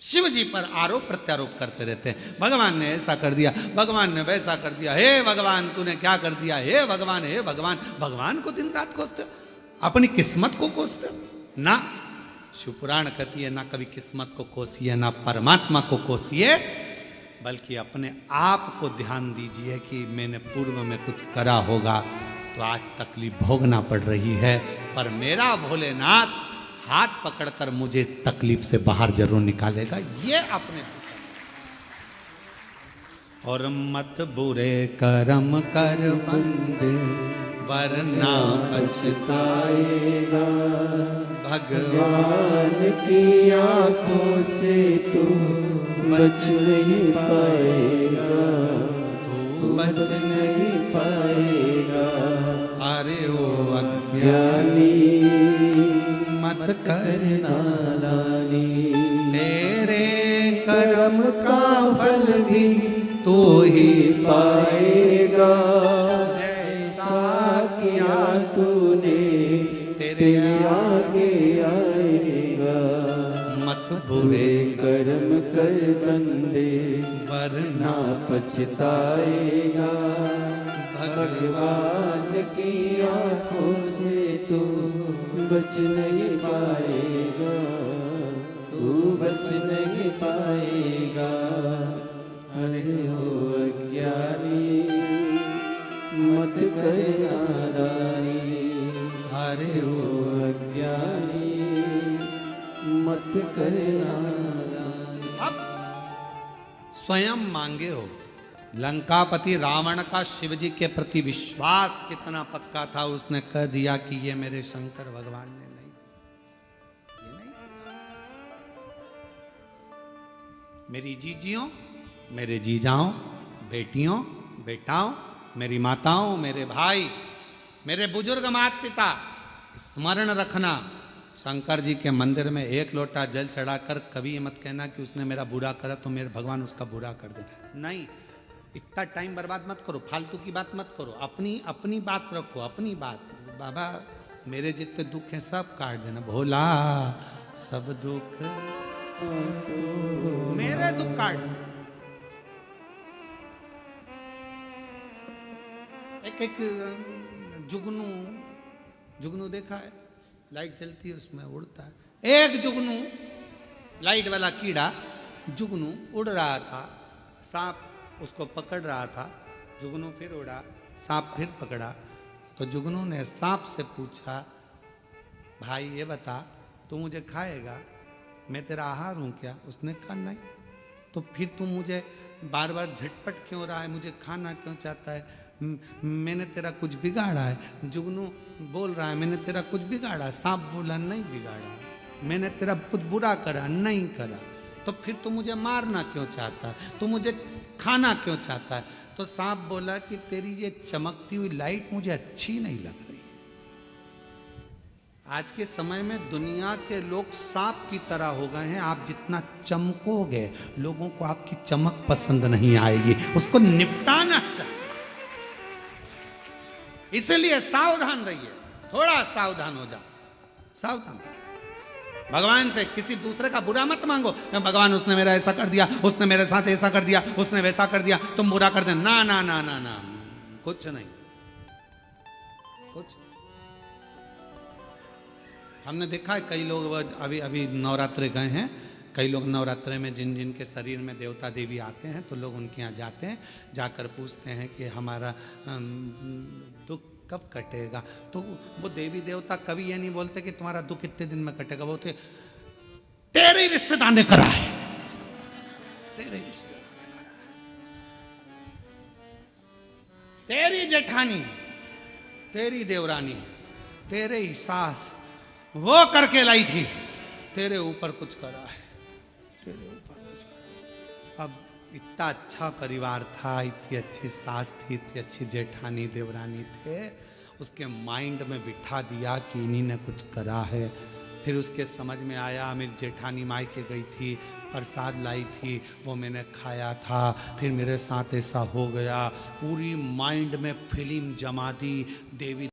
शिव जी पर आरोप प्रत्यारोप करते रहते हैं। भगवान ने ऐसा कर दिया, भगवान ने वैसा कर दिया, हे भगवान तूने क्या कर दिया, हे भगवान, हे भगवान। भगवान को दिन रात कोसते हो, अपनी किस्मत को कोसते हो ना। शिवपुराण कहती है, ना कभी किस्मत को कोसिए, ना परमात्मा को कोसिए, बल्कि अपने आप को ध्यान दीजिए कि मैंने पूर्व में कुछ करा होगा तो आज तकलीफ भोगना पड़ रही है, पर मेरा भोलेनाथ हाथ पकड़कर मुझे इस तकलीफ से बाहर जरूर निकालेगा। ये अपने और मत बुरे कर्म कर बंदे, वरना पछताएगा। भगवान की आंखों से तू बच नहीं पाएगा, तू बच नहीं पाएगा। अरे ओ अज्ञानी मत करना नादानी, तेरे कर्म का फल भी तू ही पाएगा। जैसा किया तूने तेरे आगे आएगा। मत बुरे कर्म कर बंदे, वरना पछताएगा। भगवान की आंखों से तू बच नहीं पाएगा, तू बच नहीं पाएगा। अरे ओ अज्ञानी मत कर नादानी, अरे ओ अज्ञानी मत कर नादानी। अब स्वयं मांगे हो। लंकापति रावण का शिव जी के प्रति विश्वास कितना पक्का था, उसने कह दिया कि ये मेरे शंकर भगवान ने नहीं दिया, ये नहीं दिया। मेरी जीजियों, मेरे जीजाओं, बेटियों, बेटाओं, मेरी माताओं, मेरे भाई, मेरे बुजुर्ग माता पिता, स्मरण रखना, शंकर जी के मंदिर में 1 लोटा जल चढ़ाकर कभी मत कहना कि उसने मेरा बुरा करा तो मेरे भगवान उसका बुरा कर दे। नहीं, इतना टाइम बर्बाद मत करो, फालतू की बात मत करो, अपनी बात रखो, अपनी बात। बाबा मेरे जितने दुख हैं सब काट देना, भोला सब दुख मेरे दुख काट। एक जुगनू देखा है, लाइट जलती है उसमें उड़ता है। एक जुगनू, लाइट वाला कीड़ा जुगनू उड़ रहा था, सांप उसको पकड़ रहा था, जुगनू फिर उड़ा, सांप फिर पकड़ा। तो जुगनू ने सांप से पूछा, भाई ये बता तू मुझे खाएगा, मैं तेरा आहार हूँ क्या? उसने कहा नहीं। तो फिर तू मुझे बार बार झटपट क्यों रहा है, मुझे खाना क्यों चाहता है? मैंने तेरा कुछ बिगाड़ा है? जुगनू बोल रहा है मैंने तेरा कुछ बिगाड़ा। सांप बोला नहीं बिगाड़ा, मैंने तेरा कुछ बुरा करा नहीं करा। तो फिर तू मुझे मारना क्यों चाहता है, तू मुझे खाना क्यों चाहता है? तो सांप बोला कि तेरी ये चमकती हुई लाइट मुझे अच्छी नहीं लग रही। आज के समय में दुनिया के लोग सांप की तरह हो गए हैं। आप जितना चमकोगे लोगों को आपकी चमक पसंद नहीं आएगी, उसको निपटाना चाहिए। इसलिए सावधान रहिए, थोड़ा सावधान हो जाओ, सावधान। भगवान से किसी दूसरे का बुरा मत मांगो। भगवान उसने मेरा ऐसा कर दिया, उसने मेरे साथ ऐसा कर दिया, उसने वैसा कर दिया, तुम बुरा कर दे। ना ना ना ना ना, कुछ नहीं, कुछ। हमने देखा है कई लोग अभी अभी नवरात्रे गए हैं, कई लोग नवरात्रे में जिन जिन के शरीर में देवता देवी आते हैं तो लोग उनके यहाँ जाते हैं, जाकर पूछते हैं कि हमारा दुख कब कटेगा। तो वो देवी देवता कभी ये नहीं बोलते कि तुम्हारा दुख कितने दिन में कटेगा, बोलते तेरे रिश्तेदार ने करा है, तेरे रिश्तेदार ने करा है, तेरी जेठानी, तेरी देवरानी, तेरे ही सास वो करके लाई थी, तेरे ऊपर कुछ करा है, तेरे ऊपर कुछ। अब इतना अच्छा परिवार था, इतनी अच्छी सास थी, इतनी अच्छी जेठानी देवरानी थे, उसके माइंड में बिठा दिया कि इन्हीं ने कुछ करा है। फिर उसके समझ में आया, मेरी जेठानी मायके गई थी, प्रसाद लाई थी, वो मैंने खाया था, फिर मेरे साथ ऐसा हो गया। पूरी माइंड में फिल्म जमा दी देवी।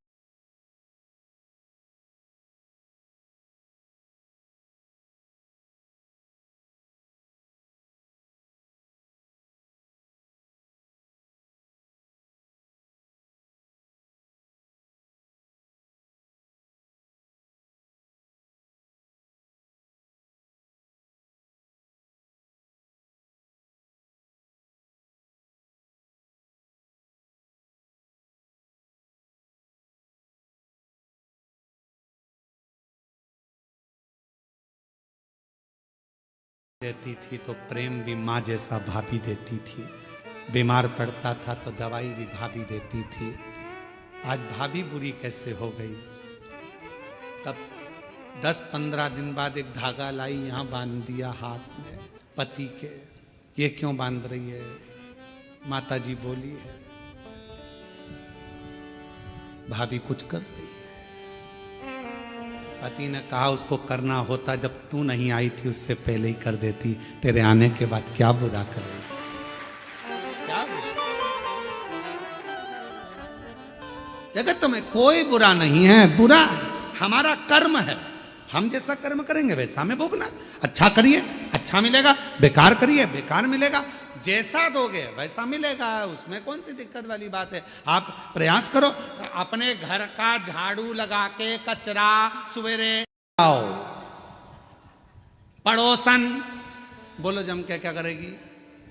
देती थी तो प्रेम भी माँ जैसा भाभी देती थी, बीमार पड़ता था तो दवाई भी भाभी देती थी। आज भाभी बुरी कैसे हो गई? तब 10-15 दिन बाद एक धागा लाई, यहाँ बांध दिया हाथ में पति के। ये क्यों बांध रही है? माता जी बोली है भाभी कुछ कर रही है। पति ने कहा उसको करना होता जब तू नहीं आई थी उससे पहले ही कर देती, तेरे आने के बाद क्या बुरा कर रही, क्या बुरा? जगत में कोई बुरा नहीं है, बुरा हमारा कर्म है। हम जैसा कर्म करेंगे वैसा हमें भोगना। अच्छा करिए अच्छा मिलेगा, बेकार करिए बेकार मिलेगा। जैसा दोगे वैसा मिलेगा, उसमें कौन सी दिक्कत वाली बात है। आप प्रयास करो, अपने घर का झाड़ू लगा के कचरा सवेरे आओ। पड़ोसन बोलो जम के क्या करेगी?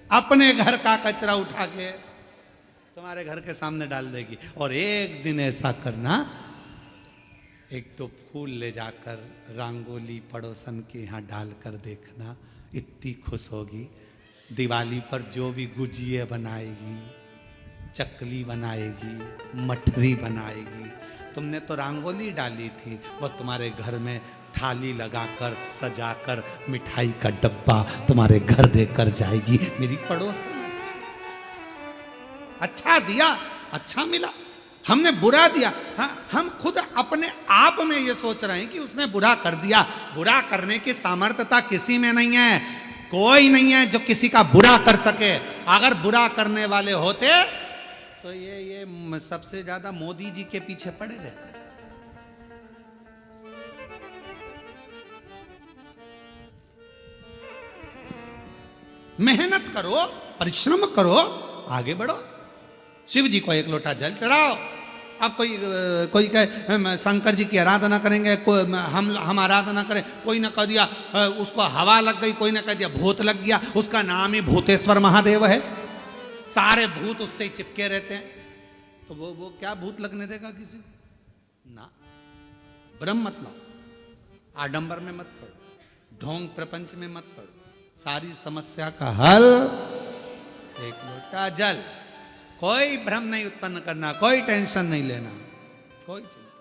अपने घर का कचरा उठा के तुम्हारे घर के सामने डाल देगी। और एक दिन ऐसा करना, एक तो फूल ले जाकर रंगोली पड़ोसन के यहाँ डालकर देखना, इतनी खुश होगी। दिवाली पर जो भी गुजिया बनाएगी, चकली बनाएगी, मठरी बनाएगी, तुमने तो रंगोली डाली थी, वो तुम्हारे घर में थाली लगाकर सजाकर मिठाई का डब्बा तुम्हारे घर देकर जाएगी। मेरी पड़ोसन अच्छा दिया, अच्छा मिला, हमने बुरा दिया। हाँ, हम खुद अपने आप में ये सोच रहे हैं कि उसने बुरा कर दिया। बुरा करने की सामर्थ्यता किसी में नहीं है, कोई नहीं है जो किसी का बुरा कर सके। अगर बुरा करने वाले होते तो ये सबसे ज्यादा मोदी जी के पीछे पड़े रहते। मेहनत करो, परिश्रम करो, आगे बढ़ो। शिव जी को एक लोटा जल चढ़ाओ। अब कोई कहे शंकर जी की आराधना करेंगे, हम आराधना करें, कोई ने कह दिया उसको हवा लग गई, कोई ने कह दिया भूत लग गया, उसका नाम ही भूतेश्वर महादेव है, सारे भूत उससे ही चिपके रहते हैं। तो वो क्या भूत लगने देगा किसी ना? ब्रह्म मत लो, आडंबर में मत पड़ो, ढोंग प्रपंच में मत पड़ो। सारी समस्या का हल एक लोटा जल। कोई भ्रम नहीं उत्पन्न करना, कोई टेंशन नहीं लेना, कोई चिंता।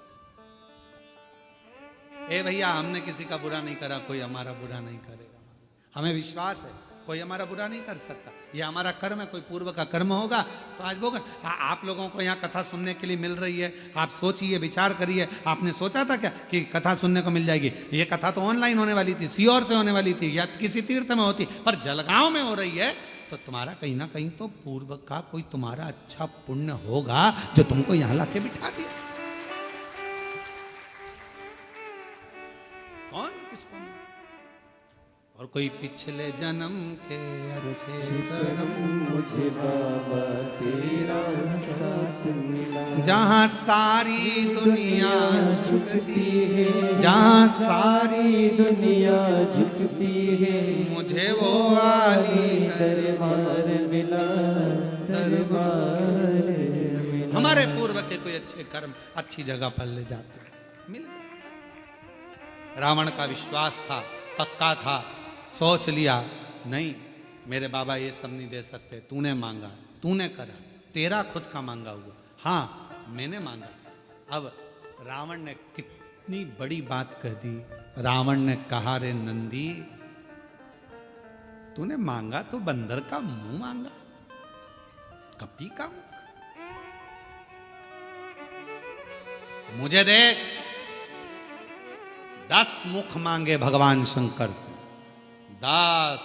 ए भैया हमने किसी का बुरा नहीं करा, कोई हमारा बुरा नहीं करेगा। हमें विश्वास है कोई हमारा बुरा नहीं कर सकता, ये हमारा कर्म है, कोई पूर्व का कर्म होगा तो आज वो आप लोगों को यहाँ कथा सुनने के लिए मिल रही है, आप सोचिए, विचार करिए। आपने सोचा था क्या कि कथा सुनने को मिल जाएगी? ये कथा तो ऑनलाइन होने वाली थी, सीहोर से होने वाली थी या किसी तीर्थ में होती, पर जलगांव में हो रही है, तो तुम्हारा कहीं ना कहीं तो पूर्व का कोई तुम्हारा अच्छा पुण्य होगा जो तुमको यहाँ लाके बिठा दिया। कौन किसको? और कोई पिछले जन्म के अच्छे कर्म मुझे बाबा तेरा साथ मिला, जहाँ सारी दुनिया झुकती है, जहाँ सारी दुनिया झुकती है, मुझे वो आली दरबार मिला, दरबार मिला। हमारे पूर्व के कोई अच्छे कर्म अच्छी जगह पर ले जाते हैं, मिल गए। रावण का विश्वास था, पक्का था, सोच लिया नहीं मेरे बाबा ये सब नहीं दे सकते, तूने मांगा, तूने करा, तेरा खुद का मांगा हुआ, हाँ मैंने मांगा। अब रावण ने कितनी बड़ी बात कह दी। रावण ने कहा, रे नंदी तूने मांगा तो बंदर का मुंह मांगा, कपी का मुंह। मुझे देख 10 मुख मांगे भगवान शंकर से, 10,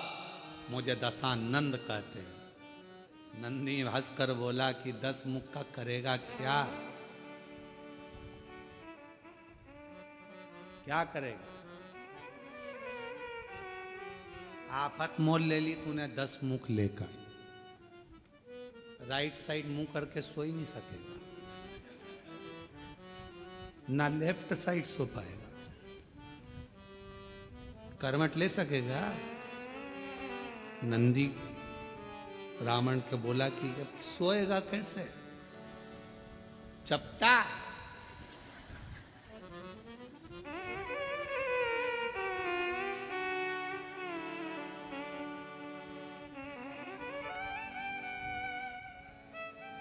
मुझे दशानंद कहते हैं। नंदी हंसकर बोला कि 10 मुख का करेगा क्या? क्या करेगा? आफत मोल ले ली तूने 10 मुख लेकर, राइट साइड मुंह करके सो ही नहीं सकेगा, ना लेफ्ट साइड सो पाएगा, करवट ले सकेगा। नंदी रावण के बोला कि अब सोएगा कैसे? चपटा।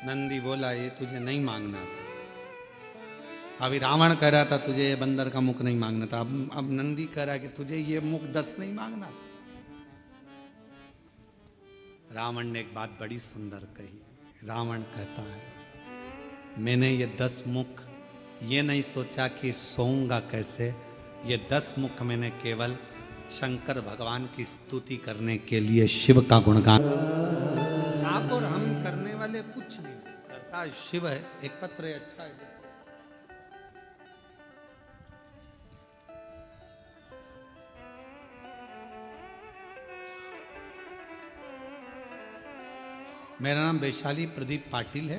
नंदी बोला ये तुझे नहीं मांगना था। अभी रावण कह रहा था तुझे ये बंदर का मुख नहीं मांगना था, अब नंदी कह रहा है कि तुझे ये मुख 10 नहीं मांगना था। रावण ने एक बात बड़ी सुंदर कही। रावण कहता है मैंने ये 10 मुख ये नहीं सोचा कि सोऊंगा कैसे, ये 10 मुख मैंने केवल शंकर भगवान की स्तुति करने के लिए, शिव का गुणगान। आप और हम करने वाले कुछ नहीं, करता शिव है। एक पत्र है, अच्छा है। मेरा नाम वैशाली प्रदीप पाटिल है,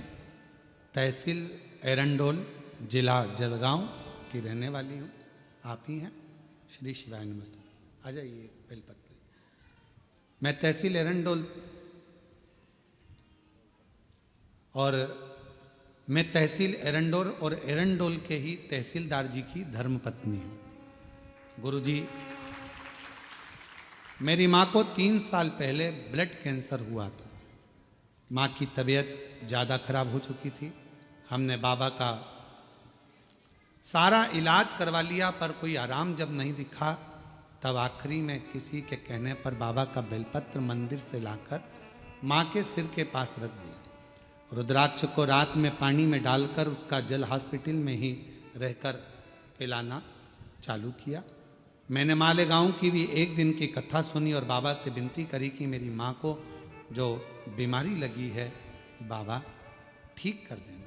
तहसील एरंडोल, जिला जलगांव की रहने वाली हूँ। आप ही हैं? श्री शिवाय नमस्ते। आ जाइए बेलपत्र। मैं तहसील एरंडोल और मैं तहसील एरंडोल और एरंडोल के ही तहसीलदार जी की धर्मपत्नी हूँ। गुरुजी, मेरी माँ को 3 साल पहले ब्लड कैंसर हुआ था। माँ की तबीयत ज़्यादा खराब हो चुकी थी। हमने बाबा का सारा इलाज करवा लिया, पर कोई आराम जब नहीं दिखा, तब आखिरी में किसी के कहने पर बाबा का बेलपत्र मंदिर से लाकर माँ के सिर के पास रख दिया। रुद्राक्ष को रात में पानी में डालकर उसका जल हॉस्पिटल में ही रहकर पिलाना चालू किया। मैंने मालेगांव की भी एक दिन की कथा सुनी और बाबा से विनती करी कि मेरी माँ को जो बीमारी लगी है बाबा ठीक कर देना।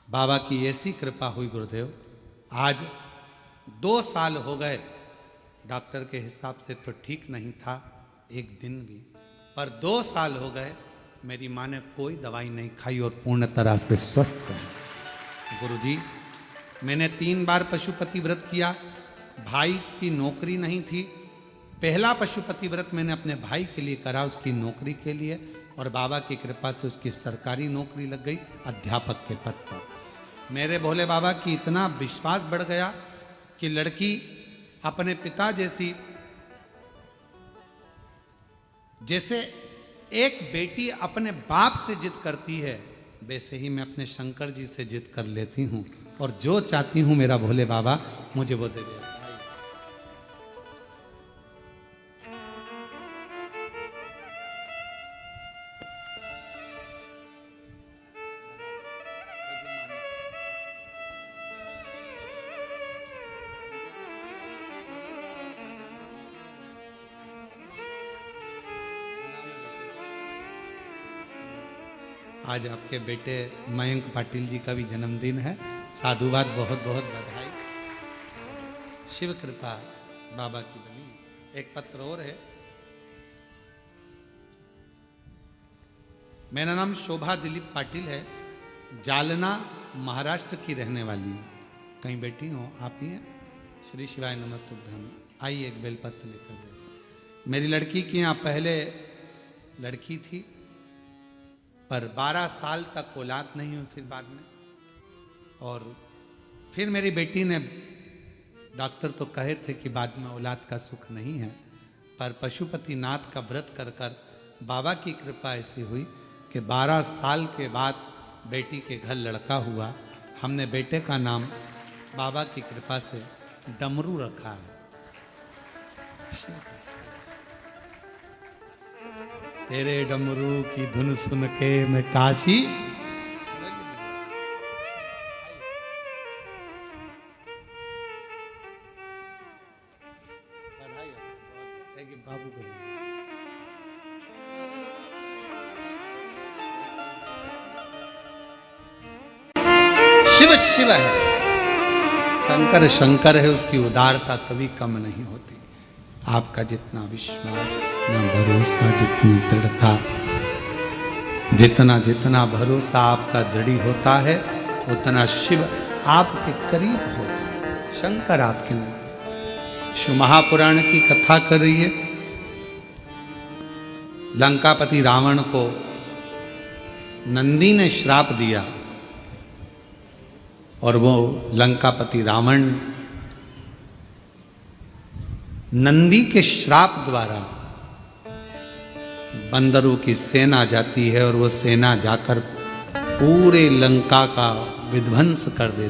बाबा की ऐसी कृपा हुई गुरुदेव, आज 2 साल हो गए। डॉक्टर के हिसाब से तो ठीक नहीं था एक दिन भी, पर 2 साल हो गए मेरी माँ ने कोई दवाई नहीं खाई और पूर्ण तरह से स्वस्थ है। गुरुजी, मैंने 3 बार पशुपति व्रत किया। भाई की नौकरी नहीं थी। पहला पशुपति व्रत मैंने अपने भाई के लिए करा, उसकी नौकरी के लिए, और बाबा की कृपा से उसकी सरकारी नौकरी लग गई अध्यापक के पद पर। मेरे भोले बाबा की इतना विश्वास बढ़ गया कि लड़की अपने पिता जैसी, जैसे एक बेटी अपने बाप से जिद करती है, वैसे ही मैं अपने शंकर जी से जिद कर लेती हूँ, और जो चाहती हूँ मेरा भोले बाबा मुझे वो दे देता। आज आपके बेटे मयंक पाटिल जी का भी जन्मदिन है। साधुवाद, बहुत बहुत बधाई। शिव कृपा बाबा की बनी। एक पत्र और है। मेरा नाम शोभा दिलीप पाटिल है, जालना महाराष्ट्र की रहने वाली हूँ। कहीं बैठी हो आप ही हैं? श्री शिवाय नमस्तुभ्यम। आइए एक बेलपत्र लेकर दे। मेरी लड़की की यहाँ पहले लड़की थी, पर 12 साल तक औलाद नहीं हुई फिर बाद में। और फिर मेरी बेटी ने, डॉक्टर तो कहे थे कि बाद में औलाद का सुख नहीं है, पर पशुपतिनाथ का व्रत कर कर बाबा की कृपा ऐसी हुई कि 12 साल के बाद बेटी के घर लड़का हुआ। हमने बेटे का नाम बाबा की कृपा से डमरू रखा है। तेरे डमरू की धुन सुन के मैं काशी। बाबू को शिव शिव है, शंकर शंकर है, उसकी उदारता कभी कम नहीं होती। आपका जितना विश्वास, जितना भरोसा, जितनी दृढ़ता, जितना जितना भरोसा आपका दृढ़ होता है, उतना शिव आपके करीब होता है, शंकर आपके नजदीक। शिव महापुराण की कथा कर रही है। लंकापति रावण को नंदी ने श्राप दिया और वो लंकापति रावण नंदी के श्राप द्वारा बंदरों की सेना जाती है और वो सेना जाकर पूरे लंका का विध्वंस कर देती है।